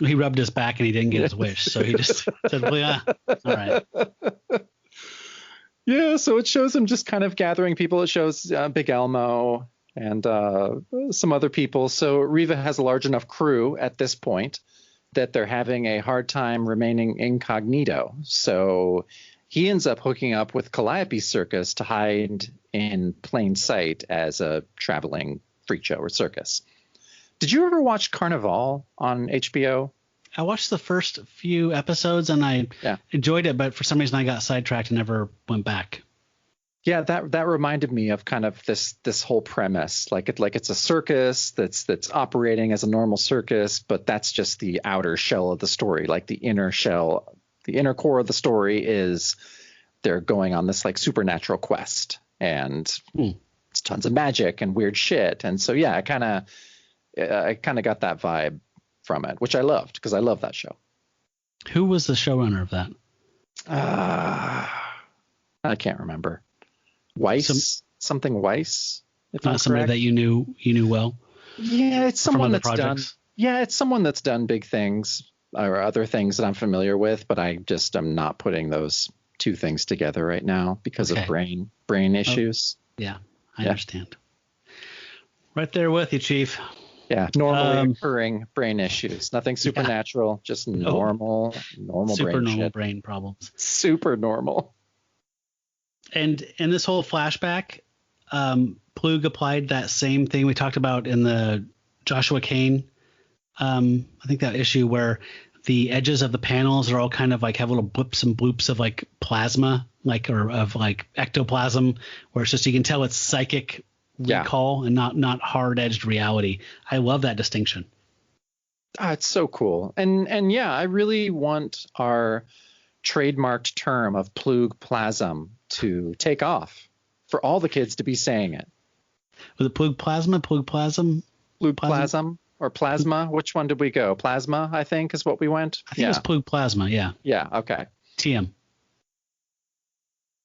He rubbed his back and he didn't get his wish, so he just said, well, yeah, all right. Yeah, so it shows him just kind of gathering people. It shows Big Elmo and some other people. So Riva has a large enough crew at this point that they're having a hard time remaining incognito. So he ends up hooking up with Calliope Circus to hide in plain sight as a traveling freak show or circus. Did you ever watch Carnival on HBO? I watched the first few episodes and I enjoyed it, but for some reason I got sidetracked and never went back. Yeah, that reminded me of kind of this whole premise, like it's a circus that's operating as a normal circus, but that's just the outer shell of the story. Like the inner shell, the inner core of the story is they're going on this like supernatural quest, and it's tons of magic and weird shit. And so I kind of got that vibe from it, which I loved because I love that show. Who was the showrunner of that? I can't remember. Something Weiss. Not somebody that you knew well. Yeah, it's someone that's done. Yeah, it's someone that's done big things or other things that I'm familiar with, but I just am not putting those two things together right now because of brain issues. Yeah, I understand. Right there with you, Chief. Yeah, normally occurring brain issues. Nothing supernatural, just normal super brain normal shit. Brain problems. Super normal. And in this whole flashback, Plug applied that same thing we talked about in the Joshua Kane, I think that issue where the edges of the panels are all kind of like have little blips and bloops of like plasma, or of like ectoplasm, where it's just you can tell it's psychic recall and not hard-edged reality. I love that distinction. It's so cool. And I really want our trademarked term of plug-plasm to take off for all the kids to be saying it. Was it plug-plasma? Plug-plasm? Plug-plasm or plasma? Which one did we go? Plasma, I think, is what we went. I think it was plug-plasma, yeah. Yeah, okay. TM.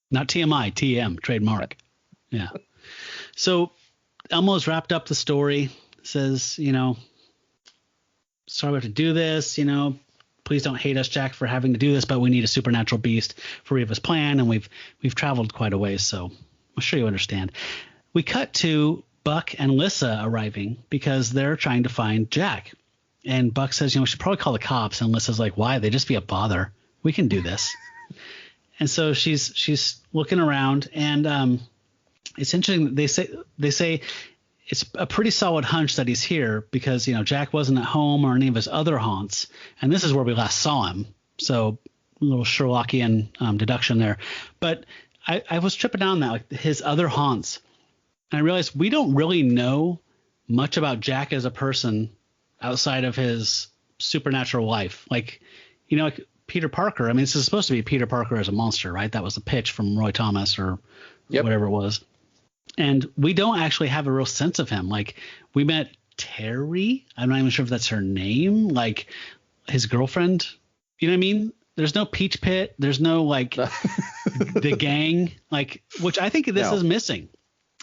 Not TMI, TM, trademark. Yeah. So Elmo's wrapped up the story, says, sorry we have to do this, please don't hate us, Jack, for having to do this, but we need a supernatural beast for Riva's plan, and we've traveled quite a ways, so I'm sure you understand. we cut to Buck and Lissa arriving because they're trying to find Jack. And Buck says, we should probably call the cops. And Lissa's like, why? They just be a bother. We can do this. And so she's looking around, and it's interesting. They say it's a pretty solid hunch that he's here because, Jack wasn't at home or any of his other haunts. And this is where we last saw him. So a little Sherlockian deduction there. But I was tripping down that, like, his other haunts. And I realized we don't really know much about Jack as a person outside of his supernatural life. Like Peter Parker. I mean, this is supposed to be Peter Parker as a monster, right? That was the pitch from Roy Thomas or whatever it was. And we don't actually have a real sense of him. Like, we met Terry. I'm not even sure if that's her name. Like, his girlfriend. You know what I mean? There's no Peach Pit. There's no, like, the gang. Like, which I think this is missing.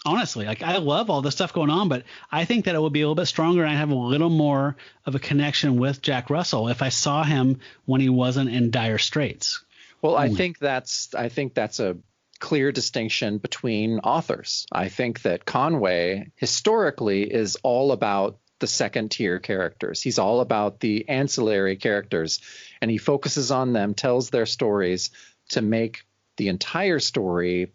Honestly, like, I love all the stuff going on, but I think that it would be a little bit stronger and I'd have a little more of a connection with Jack Russell if I saw him when he wasn't in dire straits. Well, I think that's a clear distinction between authors. I think that Conway historically is all about the second tier characters. He's all about the ancillary characters, and he focuses on them, tells their stories to make the entire story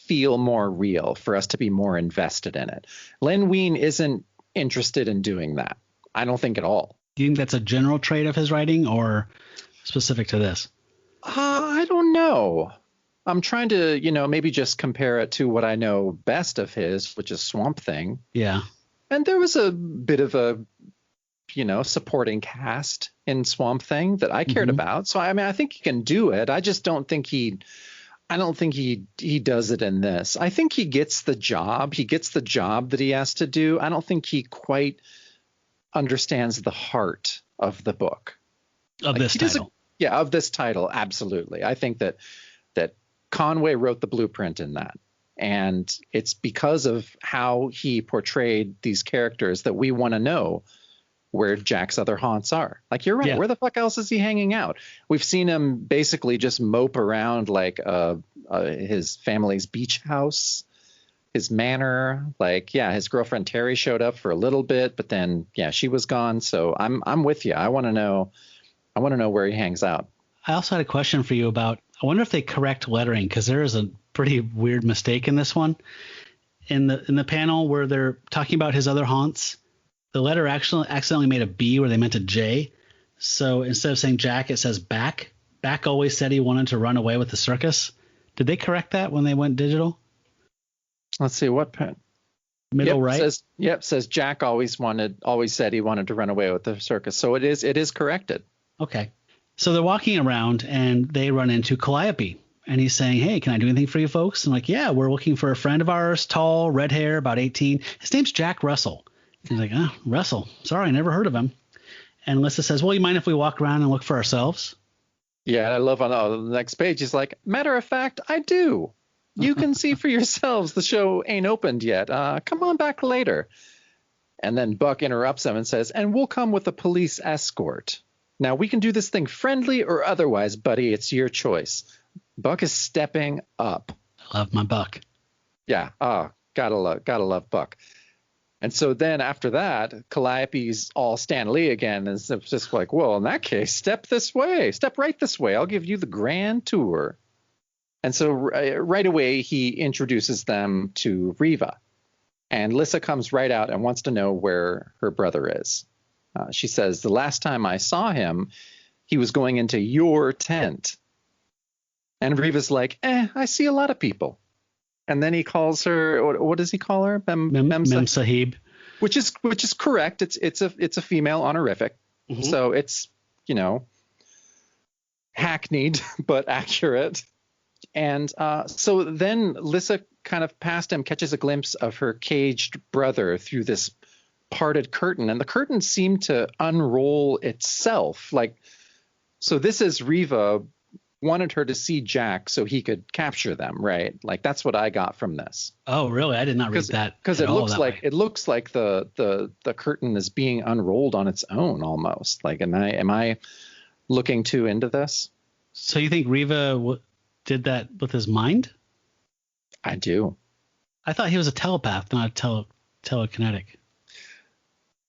feel more real, for us to be more invested in it. Len Wein isn't interested in doing that. I don't think at all. Do you think that's a general trait of his writing or specific to this? I don't know. I'm trying to, maybe just compare it to what I know best of his, which is Swamp Thing. Yeah. And there was a bit of a, supporting cast in Swamp Thing that I cared about. So, I mean, I think he can do it. I just don't think he does it in this. I think he gets the job. He gets the job that he has to do. I don't think he quite understands the heart of the book. Of this title. Of this title. Absolutely. I think that Conway wrote the blueprint in that. And it's because of how he portrayed these characters that we want to know where Jack's other haunts are. Like, you're right. Yeah. Where the fuck else is he hanging out? We've seen him basically just mope around like his family's beach house, his manor. Like, his girlfriend Terry showed up for a little bit, but then she was gone. So I'm with you. I want to know where he hangs out. I also had a question for you about, I wonder if they correct lettering, because there is a pretty weird mistake in this one. In the panel where they're talking about his other haunts, the letter actually accidentally made a B where they meant a J. So instead of saying Jack, it says Back. Back always said he wanted to run away with the circus. Did they correct that when they went digital? Let's see, what pen? Middle right? Says Jack always said he wanted to run away with the circus. So it is corrected. Okay. So they're walking around and they run into Calliope. And he's saying, hey, can I do anything for you folks? And like, yeah, we're looking for a friend of ours, tall, red hair, about 18. His name's Jack Russell. He's like, Russell. Sorry, I never heard of him. And Lissa says, well, you mind if we walk around and look for ourselves? Yeah, I love on the next page. He's like, matter of fact, I do. You can see for yourselves. The show ain't opened yet. Come on back later. And then Buck interrupts him and says, and we'll come with a police escort. Now, we can do this thing friendly or otherwise, buddy. It's your choice. Buck is stepping up. I love my Buck. Yeah. Gotta love Buck. And so then after that, Calliope's all Stan Lee again. And it's just like, well, in that case, step right this way. I'll give you the grand tour. And so right away, he introduces them to Riva. And Lissa comes right out and wants to know where her brother is. She says, the last time I saw him, he was going into your tent. And Riva's like, I see a lot of people. And then he calls her, what does he call her? Mem Sahib. Which is correct. It's a female honorific. Mm-hmm. So it's, hackneyed but accurate. And so then Lissa kind of past him catches a glimpse of her caged brother through this parted curtain, and the curtain seemed to unroll itself. Like, so this is Riva wanted her to see Jack so he could capture them, right? Like, that's what I got from this. Oh, really? I did not read that. Because it looks like the curtain is being unrolled on its own almost. Like, am I looking too into this? So you think Riva did that with his mind? I do. I thought he was a telepath, not a telekinetic.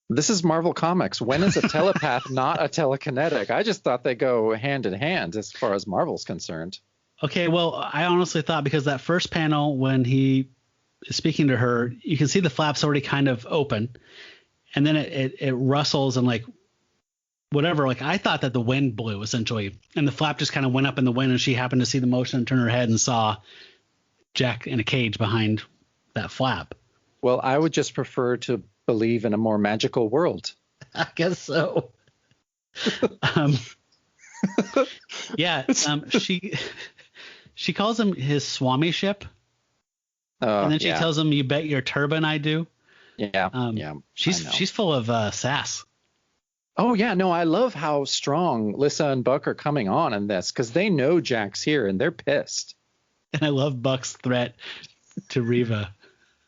This is Marvel Comics. When is a telepath not a telekinetic? I just thought they go hand in hand as far as Marvel's concerned. Okay, well, I honestly thought because that first panel when he is speaking to her, you can see the flaps already kind of open, and then it rustles and like whatever. Like I thought that the wind blew essentially, and the flap just kind of went up in the wind, and she happened to see the motion and turn her head and saw Jack in a cage behind that flap. Well, I would just prefer to believe in a more magical world. I guess so. Yeah, she calls him his Swami ship, and then she tells him, "You bet your turban I do." Yeah, she's full of sass. Oh yeah, no, I love how strong Lissa and Buck are coming on in this because they know Jack's here and they're pissed. And I love Buck's threat to Rihva.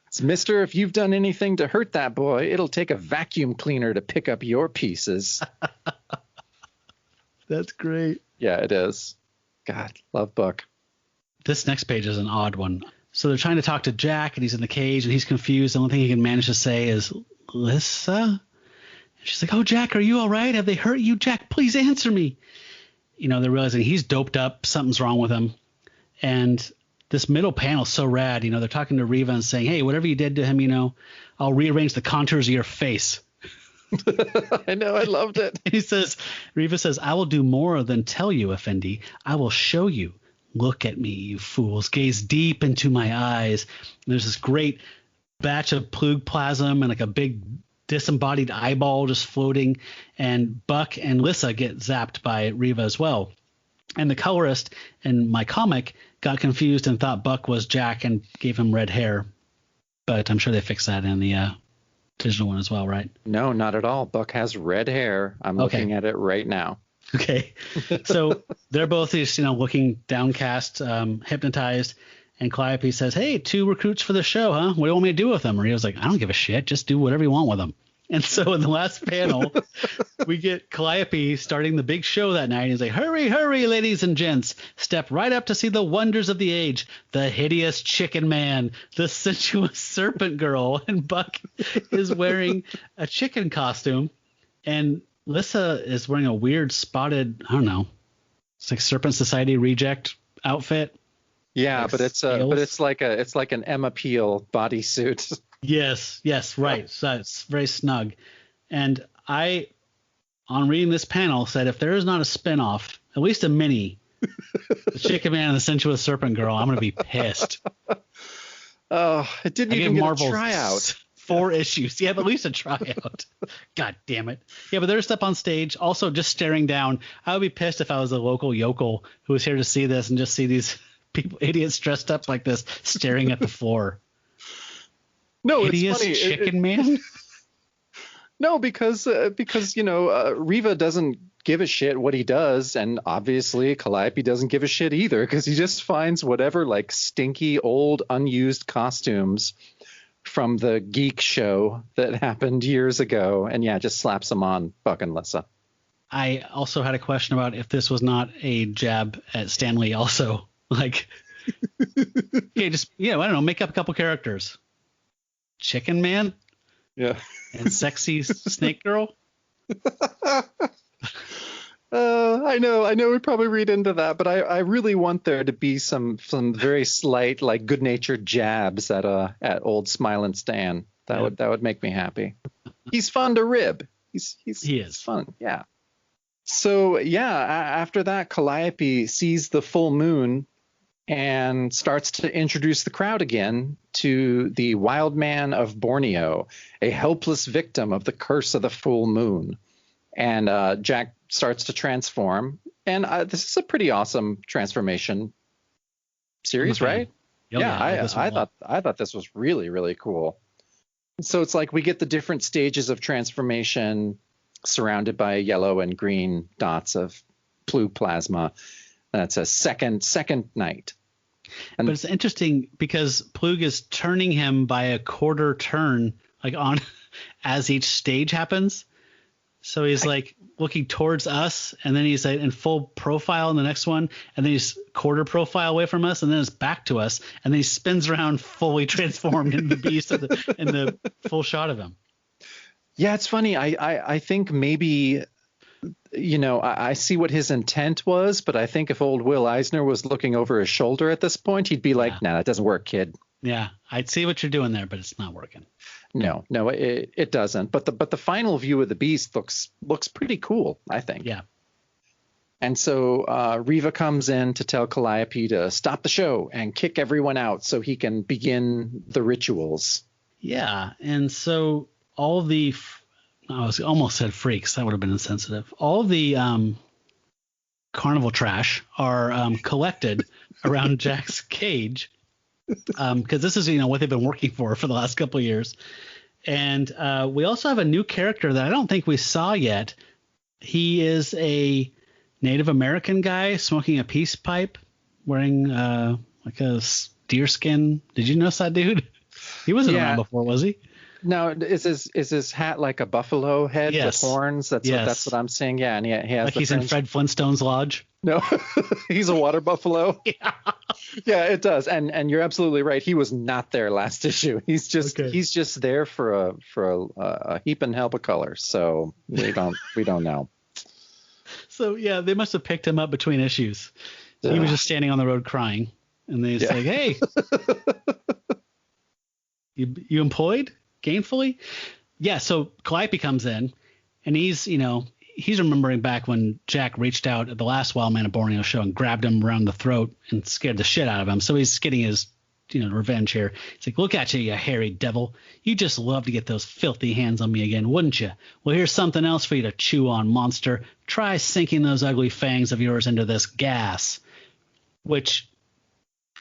It's, Mister, if you've done anything to hurt that boy, it'll take a vacuum cleaner to pick up your pieces. That's great. Yeah, it is. God, love Buck. This next page is an odd one. So they're trying to talk to Jack, and he's in the cage, and he's confused. The only thing he can manage to say is, Lissa? And she's like, oh, Jack, are you all right? Have they hurt you? Jack, please answer me. You know, they're realizing he's doped up. Something's wrong with him. And this middle panel is so rad. You know, they're talking to Rihva and saying, hey, whatever you did to him, you know, I'll rearrange the contours of your face. I know, I loved it. He says, Rihva says, I will do more than tell you, Effendi. I will show you. Look at me, you fools. Gaze deep into my eyes. And there's this great batch of plug-plasm and like a big disembodied eyeball just floating. And Buck and Lissa get zapped by Rihva as well. And the colorist in my comic got confused and thought Buck was Jack and gave him red hair. But I'm sure they fixed that in the digital one as well, right? No, not at all. Buck has red hair. I'm looking at it right now. Okay. So they're both just, you know, looking downcast, hypnotized. And Calliope says, hey, 2 recruits for the show, huh? What do you want me to do with them? And he was like, I don't give a shit. Just do whatever you want with them. And so in the last panel, we get Calliope starting the big show that night. He's like, hurry, hurry, ladies and gents. Step right up to see the wonders of the age. The hideous chicken man, the sensuous serpent girl. And Buck is wearing a chicken costume. And Lissa is wearing a weird spotted, I don't know, it's like Serpent Society reject outfit. Yeah, like but it's like an Emma Peel bodysuit. Yes, right. So it's very snug. And I, on reading this panel, said if there is not a spinoff, at least a mini, the Chicken Man and the Sensuous Serpent Girl, I'm going to be pissed. Oh, it didn't even get Marvel a tryout. 4 issues. Yeah, but at least a tryout. God damn it. Yeah, but they're just up on stage, also just staring down. I would be pissed if I was a local yokel who was here to see this and just see these people, idiots dressed up like this, staring at the floor. No, hideous it's funny. Chicken Man. No, because you know, Rihva doesn't give a shit what he does, and obviously Calliope doesn't give a shit either because he just finds whatever like stinky old unused costumes from the geek show that happened years ago, and yeah, just slaps them on Buck and Lissa. I also had a question about if this was not a jab at Stanley also. Like, okay, just, I don't know, make up a couple characters. Chicken Man? Yeah. And sexy snake girl? I know we probably read into that, but I really want there to be some very slight, like good-natured jabs at old Smilin' Stan. That would make me happy. He's fun to rib. He's fun. Yeah. So yeah, after that, Calliope sees the full moon and starts to introduce the crowd again to the wild man of Borneo, a helpless victim of the curse of the full moon. And Jack starts to transform. And this is a pretty awesome transformation series, right? Yeah, I thought this was really, really cool. So it's like we get the different stages of transformation surrounded by yellow and green dots of blue plasma. That's a second night. But it's interesting because Plug is turning him by a quarter turn, like on as each stage happens. So he's like looking towards us, and then he's like in full profile in the next one, and then he's quarter profile away from us, and then it's back to us, and then he spins around fully transformed into the beast in the full shot of him. Yeah, it's funny. I think maybe, I see what his intent was, but I think if old Will Eisner was looking over his shoulder at this point, he'd be like, nah, that doesn't work, kid. Yeah, I'd see what you're doing there, but it's not working. No, it doesn't. But the final view of the beast looks pretty cool, I think. Yeah. And so Riva comes in to tell Calliope to stop the show and kick everyone out so he can begin the rituals. Yeah, and so all the I was almost said freaks. That would have been insensitive. All the carnival trash are collected around Jack's cage. Because this is, what they've been working for the last couple of years. And we also have a new character that I don't think we saw yet. He is a Native American guy smoking a peace pipe, wearing like a deerskin. Did you notice that dude? He wasn't around before, was he? No, is his hat like a buffalo head with horns? That's what I'm saying. Yeah, and he has like he's in Fred Flintstone's lodge. No, he's a water buffalo. Yeah. Yeah, it does. And you're absolutely right. He was not there last issue. He's just there for a heap and help of color. So we don't know. So yeah, they must have picked him up between issues. He was just standing on the road crying, and they just like, hey, you employed gainfully? Yeah. So Calliope comes in, and he's remembering back when Jack reached out at the last Wild Man of Borneo show and grabbed him around the throat and scared the shit out of him. So he's getting his, revenge here. He's like, look at you, you hairy devil. You just love to get those filthy hands on me again, wouldn't you? Well, here's something else for you to chew on, monster. Try sinking those ugly fangs of yours into this gas. Which,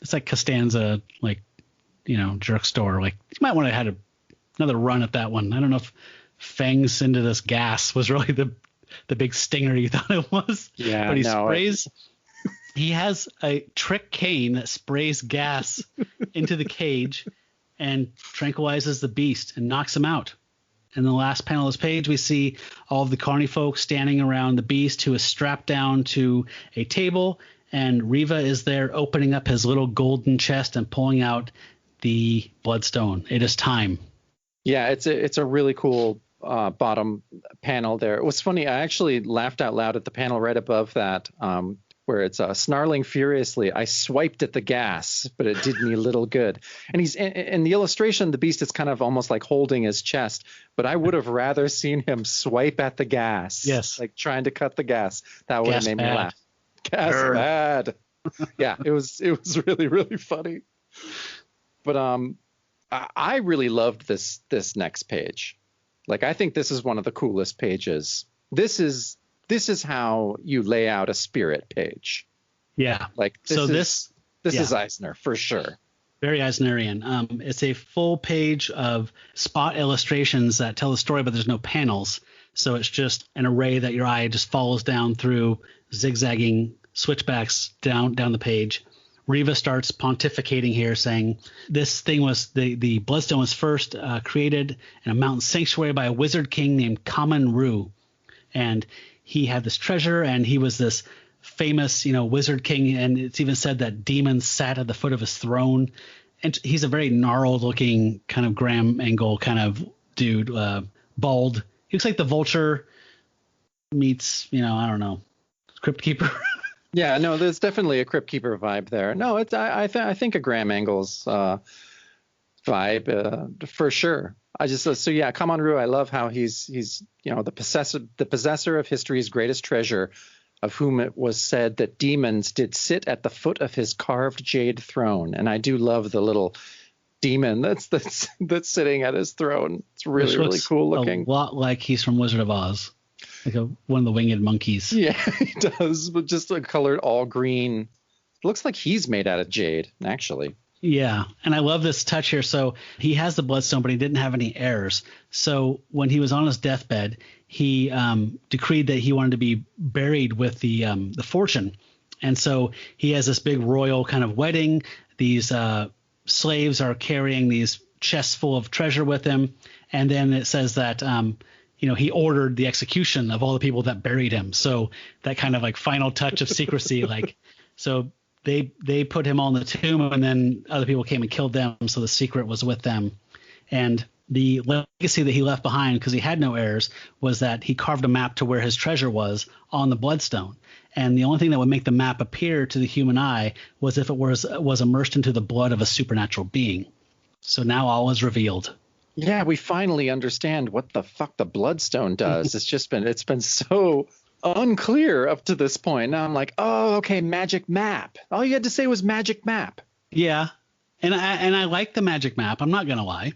it's like Costanza, jerk store. Like, you might want to have had another run at that one. I don't know if fangs into this gas was really the big stinger you thought it was. Yeah, but he sprays. He has a trick cane that sprays gas into the cage and tranquilizes the beast and knocks him out. In the last panel of this page, we see all of the carny folk standing around the beast, who is strapped down to a table, and Riva is there opening up his little golden chest and pulling out the bloodstone. It is time. Yeah, it's a really cool bottom panel there. It was funny. I actually laughed out loud at the panel right above that, where it's snarling furiously. I swiped at the gas, but it did me little good. And he's in the illustration, the beast is kind of almost like holding his chest, but I would have rather seen him swipe at the gas. Yes. Like trying to cut the gas. That would have made me laugh. Gas bad. Yeah, it was really, really funny. But I really loved this next page. Like, I think this is one of the coolest pages. This is how you lay out a spirit page. Yeah. Like this is Eisner for sure. Very Eisnerian. It's a full page of spot illustrations that tell the story, but there's no panels. So it's just an array that your eye just follows down through, zigzagging switchbacks down the page. Riva starts pontificating here, saying this thing was the bloodstone was first created in a mountain sanctuary by a wizard king named Kamen Ru, and he had this treasure, and he was this famous wizard king, and it's even said that demons sat at the foot of his throne. And he's a very gnarled looking kind of Graham Angle kind of dude, bald. He looks like the Vulture meets I don't know, Crypt Keeper. Yeah, no, there's definitely a Crypt Keeper vibe there. No, it's I think a Graham Angles vibe for sure. I just Kamen Ru. I love how he's the possessor of history's greatest treasure, of whom it was said that demons did sit at the foot of his carved jade throne. And I do love the little demon that's sitting at his throne. It's really cool looking. A lot like he's from Wizard of Oz. Like one of the winged monkeys. Yeah, he does, but just colored all green. It looks like he's made out of jade, actually. Yeah, and I love this touch here. So he has the bloodstone, but he didn't have any heirs. So when he was on his deathbed, he decreed that he wanted to be buried with the fortune. And so he has this big royal kind of wedding. These slaves are carrying these chests full of treasure with him. And then it says that he ordered the execution of all the people that buried him. So that kind of like final touch of secrecy, like, so they put him on the tomb, and then other people came and killed them. So the secret was with them. And the legacy that he left behind, because he had no heirs, was that he carved a map to where his treasure was on the bloodstone. And the only thing that would make the map appear to the human eye was if it was immersed into the blood of a supernatural being. So now all is revealed. Yeah, we finally understand what the fuck the bloodstone does. It's been so unclear up to this point. Now I'm like, oh, okay, magic map. All you had to say was magic map. Yeah, and I like the magic map. I'm not gonna lie.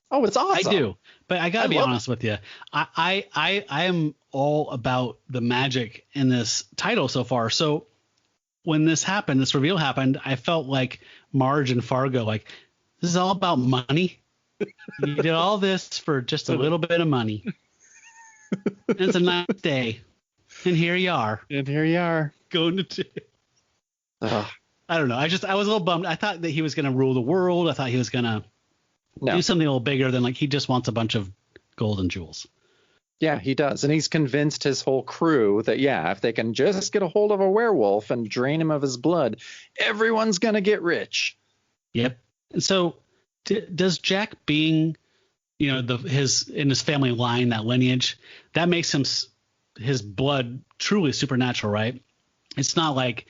Oh, it's awesome. I do, but I gotta be honest with you. I am all about the magic in this title so far. So when this reveal happened, I felt like Marge and Fargo. Like, this is all about money. You did all this for just a little bit of money. And it's a nice day. And here you are. Going to jail. I don't know. I was a little bummed. I thought that he was going to rule the world. I thought he was going to do something a little bigger than, like, he just wants a bunch of gold and jewels. Yeah, he does. And he's convinced his whole crew that, if they can just get a hold of a werewolf and drain him of his blood, everyone's going to get rich. Yep. And so does Jack being, in his family line, that lineage, that makes his blood truly supernatural, right? It's not like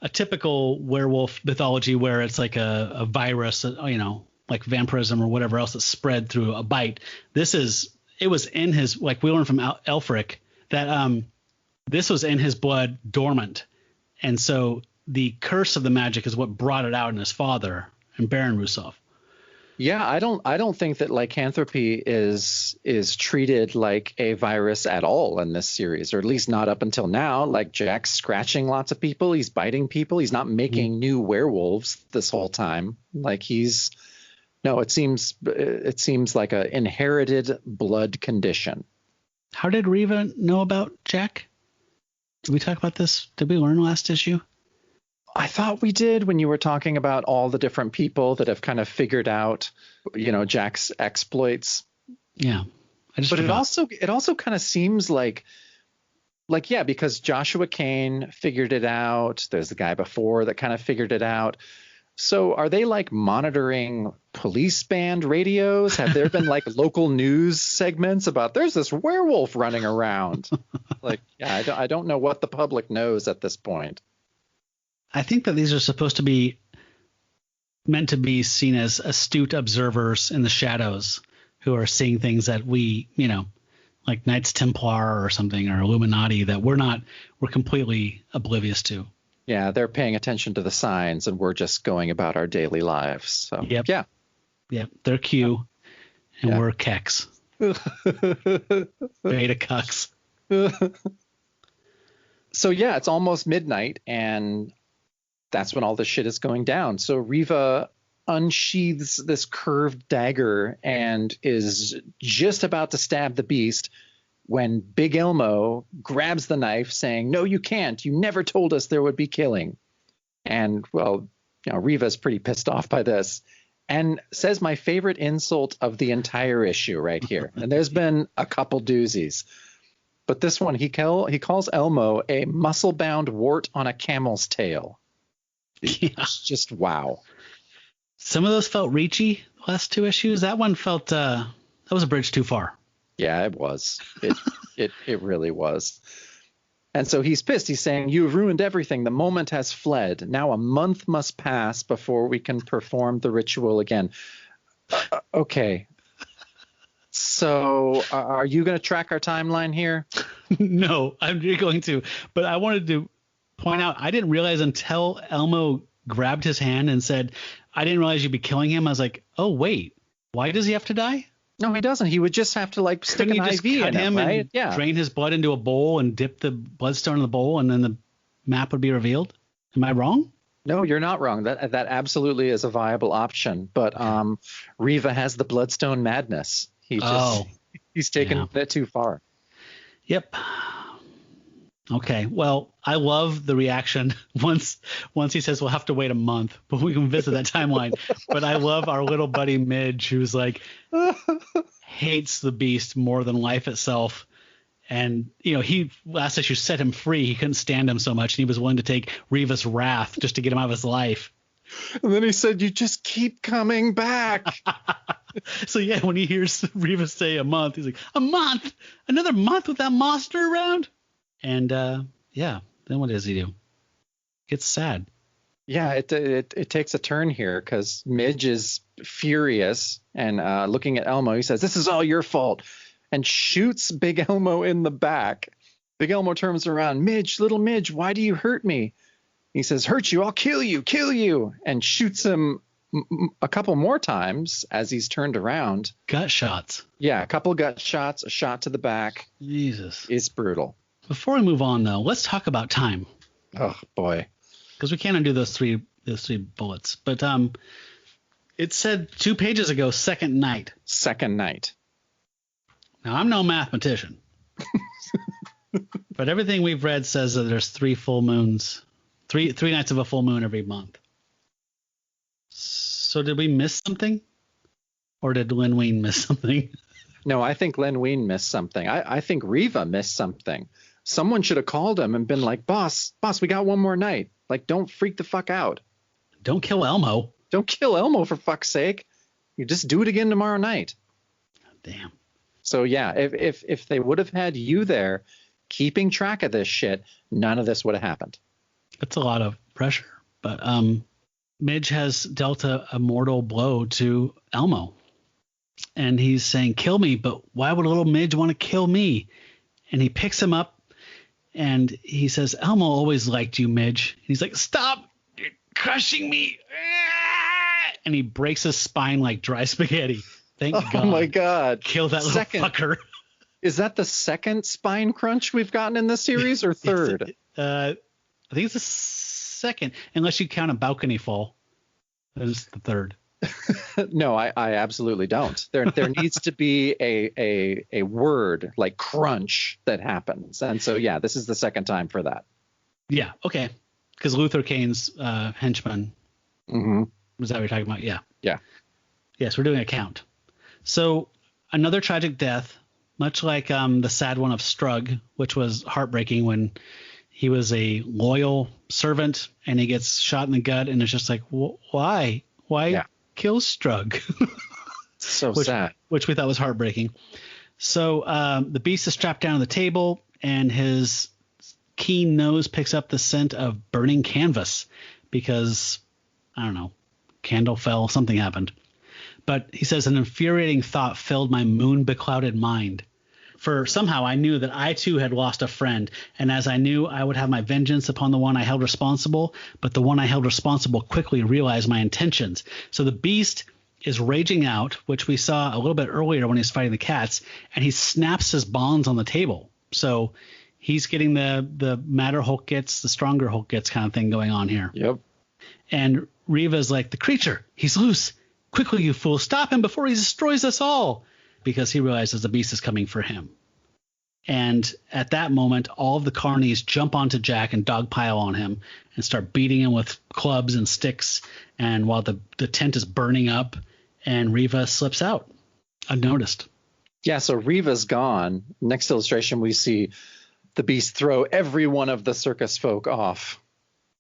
a typical werewolf mythology where it's like a virus, like vampirism or whatever else that's spread through a bite. It was in his, like we learned from Elfric, that this was in his blood dormant. And so the curse of the magic is what brought it out in his father and Baron Rusoff. Yeah, I don't think that lycanthropy is treated like a virus at all in this series, or at least not up until now. Like, Jack's scratching lots of people, he's biting people, he's not making new werewolves this whole time. Like, it seems like an inherited blood condition. How did Riva know about Jack? Did we talk about this? Did we learn last issue? I thought we did, when you were talking about all the different people that have kind of figured out, Jack's exploits. Yeah. But it also kind of seems like, because Joshua Kane figured it out. There's the guy before that kind of figured it out. So are they like monitoring police band radios? Have there been like local news segments about there's this werewolf running around? I don't know what the public knows at this point. I think that these are supposed to be meant to be seen as astute observers in the shadows who are seeing things that we, like Knights Templar or something, or Illuminati, that we're completely oblivious to. Yeah, they're paying attention to the signs, and we're just going about our daily lives. So, yep. Yeah. Yep. They're Q, and we're Kex. Beta Cucks. So, it's almost midnight, and that's when all this shit is going down. So Riva unsheathes this curved dagger and is just about to stab the beast when Big Elmo grabs the knife, saying, "No, you can't. You never told us there would be killing." And, Riva's pretty pissed off by this and says my favorite insult of the entire issue right here. And there's been a couple doozies. But this one, he calls Elmo a muscle-bound wart on a camel's tail. Yeah. It's just wow. Some of those felt reachy, last two issues. That one felt that was a bridge too far. Yeah, it was. It really was. And so he's pissed. He's saying, "You have ruined everything. The moment has fled. Now a month must pass before we can perform the ritual again." Okay. So are you going to track our timeline here? No, I'm going to. But I wanted to point out, I didn't realize until Elmo grabbed his hand and said, "I didn't realize you'd be killing him." I was like, oh, wait, why does he have to die? No, he doesn't. He would just have to stick an IV in him, right? And drain his blood into a bowl and dip the bloodstone in the bowl, and then the map would be revealed. Am I wrong? No, you're not wrong. That absolutely is a viable option. But Riva has the bloodstone madness. He's taken that too far. Yep. Okay. Well, I love the reaction once he says we'll have to wait a month, but we can visit that timeline. But I love our little buddy Midge, who's like, hates the Beast more than life itself. And, he last issue set him free. He couldn't stand him so much. And he was willing to take Rihva's wrath just to get him out of his life. And then he said, you just keep coming back. So, yeah, when he hears Rihva say a month, he's like, a month? Another month with that monster around? And, then what does he do? Gets sad. Yeah, it takes a turn here because Midge is furious and looking at Elmo, he says, this is all your fault, and shoots Big Elmo in the back. Big Elmo turns around, Midge, little Midge, why do you hurt me? He says, hurt you, I'll kill you, and shoots him a couple more times as he's turned around. Gut shots. Yeah, a couple gut shots, a shot to the back. Jesus. It's brutal. Before we move on, though, let's talk about time. Oh, boy. Because we can't undo those three bullets. But it said 2 pages ago, second night. Second night. Now, I'm no mathematician. But everything we've read says that there's 3 full moons, three nights of a full moon every month. So did we miss something? Or did Len Wein miss something? No, I think Len Wein missed something. I think Rihva missed something. Someone should have called him and been like, boss, we got one more night. Like, don't freak the fuck out. Don't kill Elmo. Don't kill Elmo, for fuck's sake. You just do it again tomorrow night. Damn. So, yeah, if they would have had you there keeping track of this shit, none of this would have happened. That's a lot of pressure. But Midge has dealt a mortal blow to Elmo. And he's saying, kill me, but why would little Midge want to kill me? And he picks him up and he says, Elmo always liked you, Midge. And he's like, stop, you're crushing me. And he breaks his spine like dry spaghetti. Thank God. Oh, my God. Kill that little fucker. Is that the second spine crunch we've gotten in this series or third? I think it's the second, unless you count a balcony fall. It's the third. No, I absolutely don't. There needs to be a word like crunch that happens. And so, yeah, this is the second time for that. Yeah. Okay. Because Luther Kane's henchman. Mm-hmm. Was that what you're talking about? Yeah. Yeah. Yes, we're doing a count. So another tragic death, much like the sad one of Strug, which was heartbreaking when he was a loyal servant and he gets shot in the gut. And it's just like, why? Why kill Strug? So sad. Which we thought was heartbreaking. So the Beast is strapped down to the table and his keen nose picks up the scent of burning canvas because, I don't know, candle fell, something happened. But he says, an infuriating thought filled my moon-beclouded mind. For somehow I knew that I too had lost a friend, and as I knew I would have my vengeance upon the one I held responsible, but the one I held responsible quickly realized my intentions. So the Beast is raging out, which we saw a little bit earlier when he was fighting the cats, and he snaps his bonds on the table. So he's getting the madder Hulk gets, the stronger Hulk gets kind of thing going on here. Yep. And Rihva's like, the creature, he's loose. Quickly, you fool, stop him before he destroys us all. Because he realizes the Beast is coming for him. And at that moment, all of the carnies jump onto Jack and dogpile on him and start beating him with clubs and sticks. And while the tent is burning up, and Rihva slips out unnoticed. Yeah, so Rihva's gone. Next illustration, we see the Beast throw every one of the circus folk off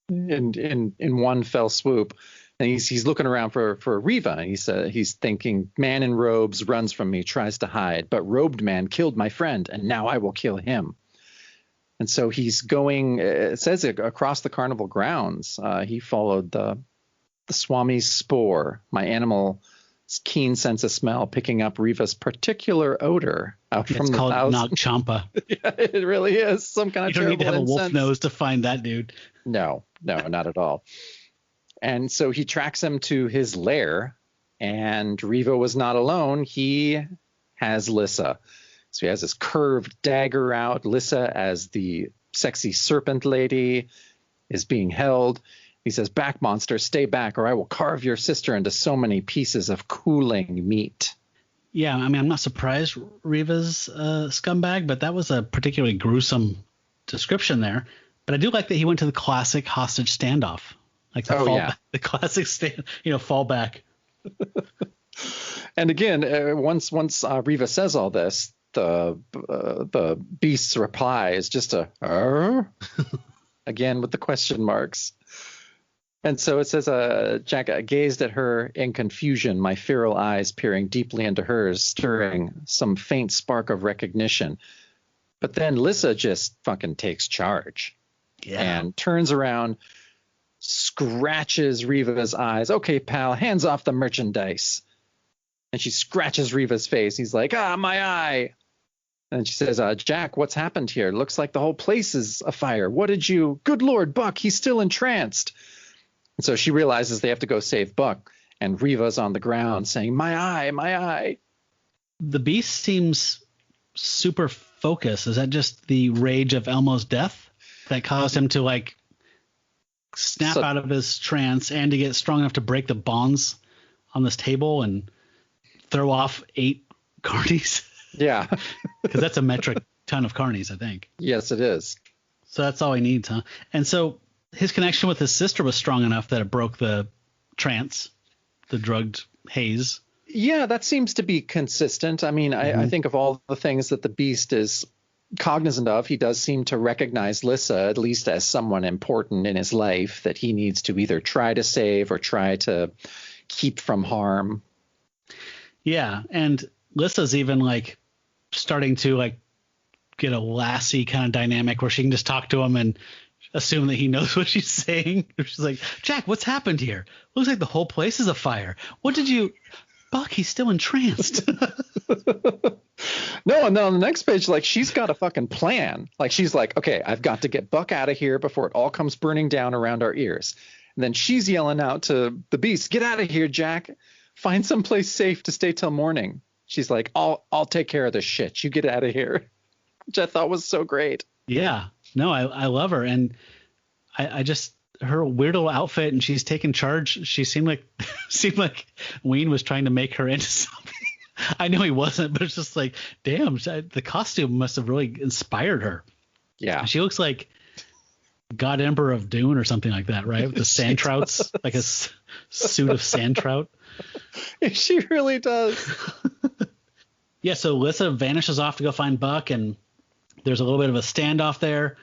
in one fell swoop. And he's looking around for Rihva, and he's thinking, man in robes runs from me, tries to hide, but robed man killed my friend, and now I will kill him. And so he's going, it says across the carnival grounds. He followed the Swami's spoor, my animal's keen sense of smell, picking up Rihva's particular odor out from the It's called thousand. Nag Champa. Yeah, it really is some kind of You don't need to have a wolf incense. nose to find that dude. No, not at all. And so he tracks him to his lair, and Rihva was not alone. He has Lissa. So he has his curved dagger out. Lissa, as the sexy serpent lady, is being held. He says, back, monster, stay back, or I will carve your sister into so many pieces of cooling meat. Yeah, I mean, I'm not surprised Rihva's scumbag, but that was a particularly gruesome description there. But I do like that he went to the classic hostage standoff. Like the classic fallback. And again, once Riva says all this, the beast's reply is just a again with the question marks. And so it says, Jack gazed at her in confusion, my feral eyes peering deeply into hers, stirring some faint spark of recognition. But then Lissa just fucking takes charge and turns around, scratches Riva's eyes. Okay, pal, hands off the merchandise. And she scratches Riva's face. He's like, my eye. And she says, Jack, what's happened here? Looks like the whole place is afire. What did you? Good Lord, Buck, he's still entranced. And so she realizes they have to go save Buck. And Riva's on the ground saying, my eye, my eye. The beast seems super focused. Is that just the rage of Elmo's death that caused him to like snap out of his trance and to get strong enough to break the bonds on this table and throw off 8 carnies? Yeah. Because that's a metric ton of carnies, I think. Yes, it is. So that's all he needs, huh? And so his connection with his sister was strong enough that it broke the trance, the drugged haze. Yeah, that seems to be consistent. I mean, I think of all the things that the beast is cognizant of, he does seem to recognize Lissa, at least as someone important in his life that he needs to either try to save or try to keep from harm. Yeah, and Lissa's even like starting to like get a Lassie kind of dynamic where she can just talk to him and assume that he knows what she's saying. She's like, Jack, what's happened here? Looks like the whole place is afire. What did you... Buck, he's still entranced. No, and then on the next page, like, she's got a fucking plan. Like, she's like, okay, I've got to get Buck out of here before it all comes burning down around our ears. And then she's yelling out to the beast, get out of here, Jack. Find someplace safe to stay till morning. She's like, I'll take care of this shit. You get out of here. Which I thought was so great. Yeah. No, I love her. And I just, her weird little outfit, and she's taking charge. She seemed like Ween was trying to make her into something. I know he wasn't, but it's just like, damn, the costume must have really inspired her. Yeah. She looks like God Emperor of Dune or something like that, right? With the sand trouts, like a suit of sand trout. She really does. Yeah, so Lissa vanishes off to go find Buck, and there's a little bit of a standoff there.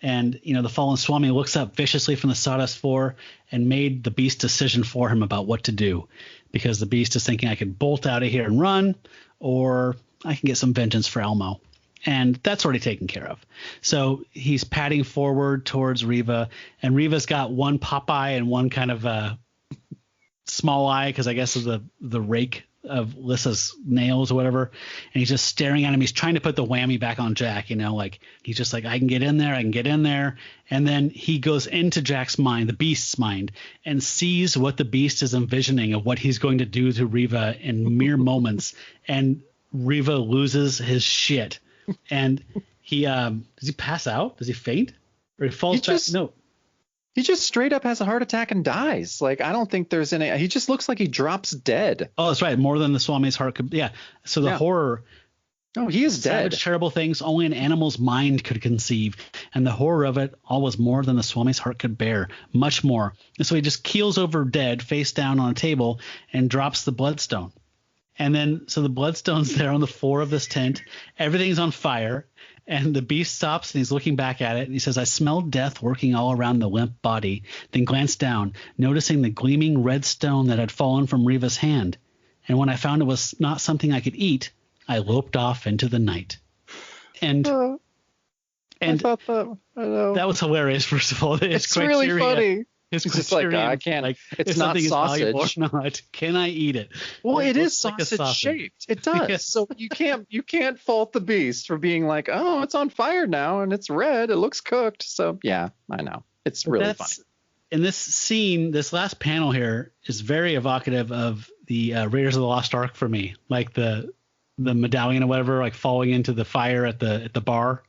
And, you know, the fallen Swami looks up viciously from the sawdust floor and made the beast decision for him about what to do, because the beast is thinking, I could bolt out of here and run, or I can get some vengeance for Elmo. And that's already taken care of. So he's padding forward towards Riva, and Riva's got one pop eye and one kind of small eye, because I guess of the rake of Lissa's nails or whatever. And he's just staring at him. He's trying to put the whammy back on Jack, you know, like he's just like, I can get in there. And then he goes into Jack's mind, the beast's mind, and sees what the beast is envisioning of what he's going to do to Riva in mere moments. And Riva loses his shit. And he does he pass out? Does he faint? Or he falls back? No. He just straight up has a heart attack and dies. Like, I don't think there's any. He just looks like he drops dead. Oh, that's right. More than the Swami's heart could. Yeah. So the horror. Oh, he is dead. Savage, terrible things only an animal's mind could conceive. And the horror of it all was more than the Swami's heart could bear. Much more. And so he just keels over dead, face down on a table, and drops the bloodstone. And then, so the bloodstone's there on the floor of this tent. Everything's on fire. And the beast stops and he's looking back at it. And he says, I smelled death working all around the limp body, then glanced down, noticing the gleaming red stone that had fallen from Riva's hand. And when I found it was not something I could eat, I loped off into the night. And I thought that, I know. That was hilarious, first of all. It's really funny. It's just like, I can't. Like, it's not sausage. Or not, can I eat it? Well, it is sausage shaped. It does. Yes. So you can't fault the beast for being like, oh, it's on fire now and it's red. It looks cooked. So yeah, I know. It's really funny. In this scene, this last panel here is very evocative of the Raiders of the Lost Ark for me, like the medallion or whatever, like falling into the fire at the bar.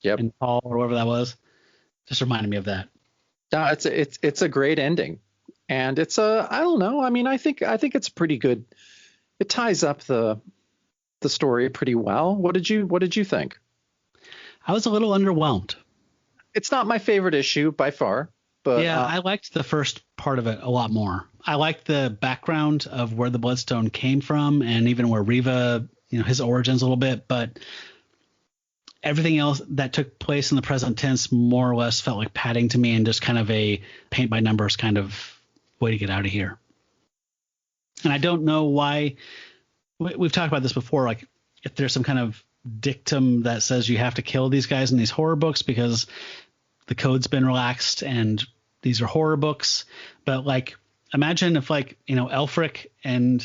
Yep. In Paul or whatever that was. Just reminded me of that. No, it's a great ending, and it's I don't know. I mean, I think it's pretty good. It ties up the story pretty well. What did you think? I was a little underwhelmed. It's not my favorite issue by far, But yeah, I liked the first part of it a lot more. I liked the background of where the Bloodstone came from, and even where Riva, his origins a little bit. But everything else that took place in the present tense more or less felt like padding to me, and just kind of a paint by numbers kind of way to get out of here. And I don't know why. We've talked about this before, like if there's some kind of dictum that says you have to kill these guys in these horror books because the code's been relaxed and these are horror books. But like, imagine if Elfric and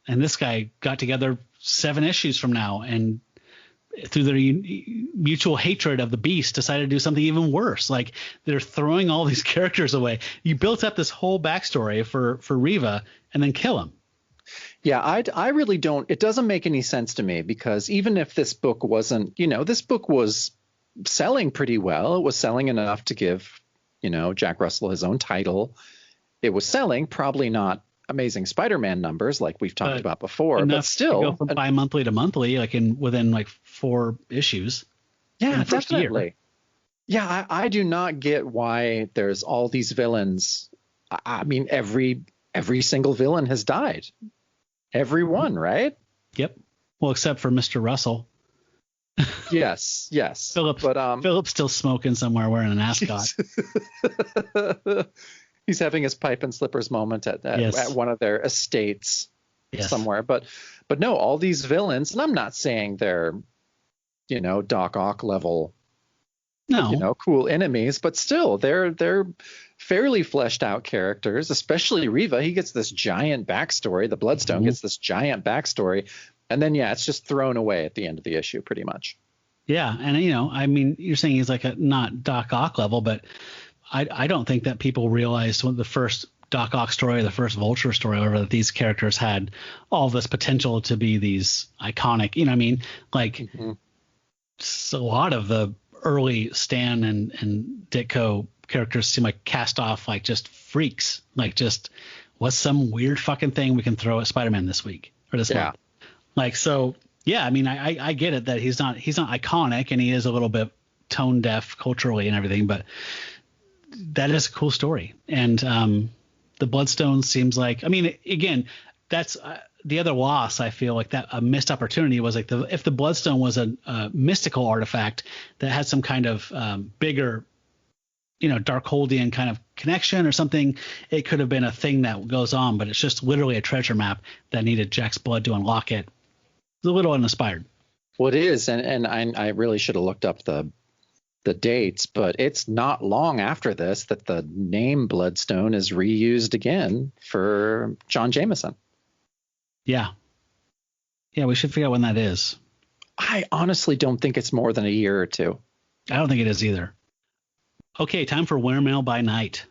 this guy got together 7 issues from now, and through their mutual hatred of the beast decided to do something even worse. Like, they're throwing all these characters away. You built up this whole backstory for Riva and then kill him. Yeah, I really don't. It doesn't make any sense to me, because even if this book wasn't, this book was selling pretty well. It was selling enough to give, Jack Russell his own title. It was selling, probably not Amazing Spider-Man numbers like we've talked about before, but still to go from bi-monthly to monthly, like within 4 issues. Yeah, definitely. Yeah, I do not get why there's all these villains. I mean, every single villain has died. Everyone, right? Yep. Well, except for Mr. Russell. Yes. Philip's still smoking somewhere wearing an ascot. He's having his pipe and slippers moment at one of their estates somewhere. But no, all these villains, and I'm not saying they're, Doc Ock level, cool enemies, but still they're fairly fleshed out characters, especially Riva. He gets this giant backstory. The Bloodstone gets this giant backstory. And then, it's just thrown away at the end of the issue pretty much. Yeah. And, you're saying he's like not Doc Ock level, but I don't think that people realized when the first Doc Ock story, the first Vulture story, whatever, that these characters had all this potential to be these iconic, a lot of the early Stan and Ditko characters seem like cast off, like just freaks, like just what's some weird fucking thing we can throw at Spider-Man this week or this month. I get it that he's not iconic, and he is a little bit tone deaf culturally and everything, but that is a cool story. And the Bloodstone seems like, again, that's the other loss. I feel like that a missed opportunity was like if the Bloodstone was a mystical artifact that had some kind of bigger, Darkholdian kind of connection or something, it could have been a thing that goes on, but it's just literally a treasure map that needed Jack's blood to unlock it. It's a little uninspired. Well, it is. And I really should have looked up the dates, but it's not long after this that the name Bloodstone is reused again for John Jameson. Yeah. Yeah, we should figure out when that is. I honestly don't think it's more than a year or two. I don't think it is either. Okay, time for Weremail by Night.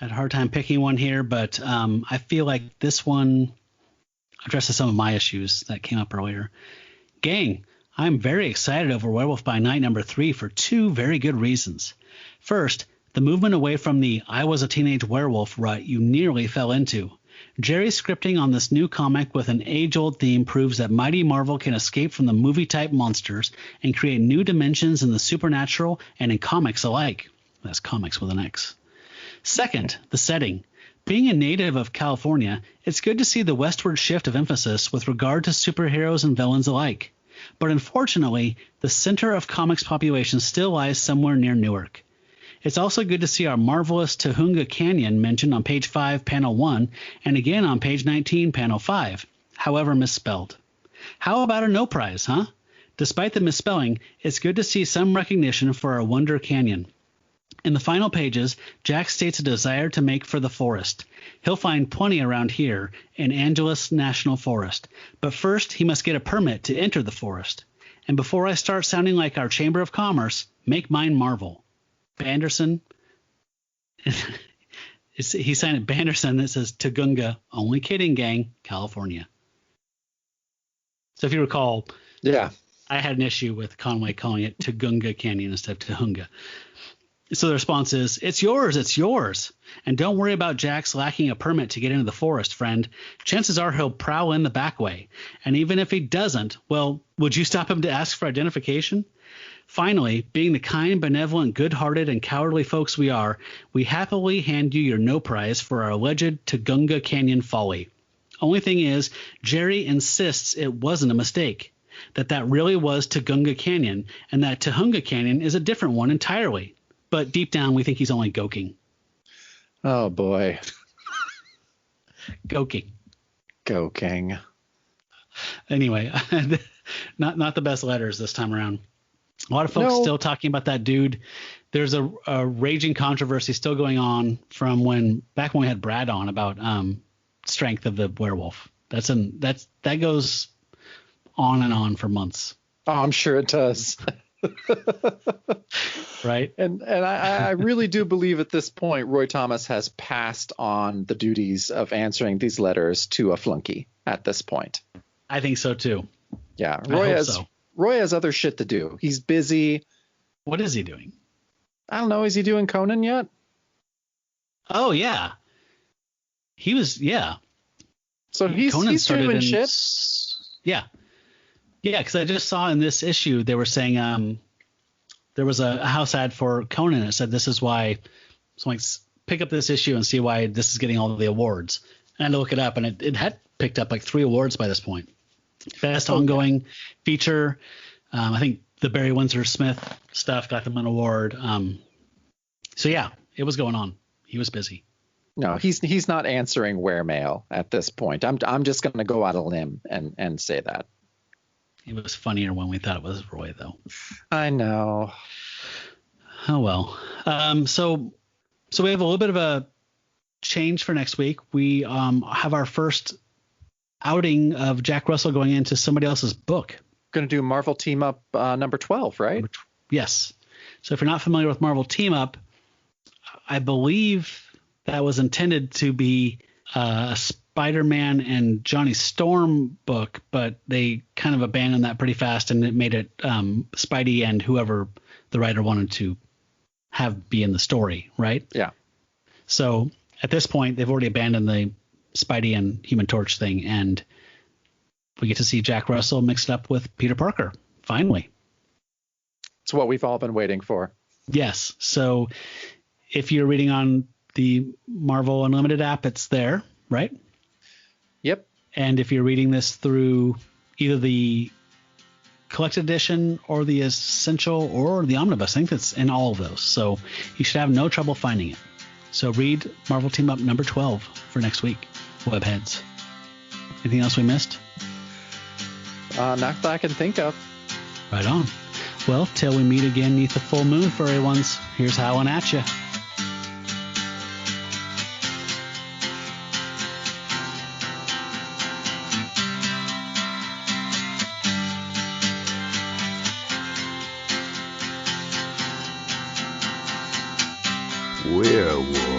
I had a hard time picking one here, but I feel like this one addresses some of my issues that came up earlier. Gang, I'm very excited over Werewolf by Night number 3 for 2 very good reasons. First, the movement away from the I was a teenage werewolf rut you nearly fell into. Jerry's scripting on this new comic with an age-old theme proves that Mighty Marvel can escape from the movie-type monsters and create new dimensions in the supernatural and in comics alike. That's comics with an X. Second, the setting. Being a native of California, it's good to see the westward shift of emphasis with regard to superheroes and villains alike. But unfortunately, the center of comics population still lies somewhere near Newark. It's also good to see our marvelous Tahunga Canyon mentioned on page 5, panel 1, and again on page 19, panel 5, however misspelled. How about a no prize, huh? Despite the misspelling, it's good to see some recognition for our Wonder Canyon. In the final pages, Jack states a desire to make for the forest. He'll find plenty around here in Angeles National Forest, but first he must get a permit to enter the forest. And before I start sounding like our Chamber of Commerce, make mine Marvel. Banderson. He signed it Banderson that says Tagunga, only kidding, gang, California. So if you recall, I had an issue with Conway calling it Tagunga Canyon instead of Tahunga. So the response is, it's yours. And don't worry about Jax lacking a permit to get into the forest, friend. Chances are he'll prowl in the back way. And even if he doesn't, well, would you stop him to ask for identification? Finally, being the kind, benevolent, good-hearted, and cowardly folks we are, we happily hand you your no prize for our alleged Tugunga Canyon folly. Only thing is, Jerry insists it wasn't a mistake, that really was Tugunga Canyon, and that Tuhunga Canyon is a different one entirely. But deep down, we think he's only goking. Oh, boy. Goking. Goking. Anyway, not the best letters this time around. A lot of folks still talking about that dude. There's a raging controversy still going on from back when we had Brad on about strength of the werewolf. That goes on and on for months. Oh, I'm sure it does. Right. And I really do believe at this point Roy Thomas has passed on the duties of answering these letters to a flunky at this point. I think so too. Yeah, Roy has other shit to do. He's busy. What is he doing? I don't know. Is he doing Conan yet? Oh yeah. He was, yeah. So he's doing shit. Yeah. Yeah, because I just saw in this issue they were saying there was a house ad for Conan. It said this is why. So like pick up this issue and see why this is getting all of the awards. And I had to look it up, and it had picked up like 3 awards by this point. Best ongoing feature. I think the Barry Windsor Smith stuff got them an award. So yeah, it was going on. He was busy. No, he's not answering Wearmail at this point. I'm just going to go out on a limb and say that. It was funnier when we thought it was Roy, though. I know. Oh well. So we have a little bit of a change for next week. We have our first outing of Jack Russell going into somebody else's book. Going to do Marvel Team Up number 12, right? Yes. So if you're not familiar with Marvel Team Up, I believe that was intended to be a Spider-Man and Johnny Storm book, but they kind of abandoned that pretty fast, and it made it Spidey and whoever the writer wanted to have be in the story, right? Yeah. So at this point, they've already abandoned the Spidey and Human Torch thing, and we get to see Jack Russell mixed up with Peter Parker, finally. It's what we've all been waiting for. Yes. So if you're reading on the Marvel Unlimited app, it's there, right? Yep. And if you're reading this through either the collected edition or the essential or the omnibus, I think it's in all of those. So you should have no trouble finding it. So read Marvel Team Up number 12 for next week, Webheads. Anything else we missed? Not that I can think of. Right on. Well, till we meet again neath the full moon, furry ones, here's howling at ya. Werewolf.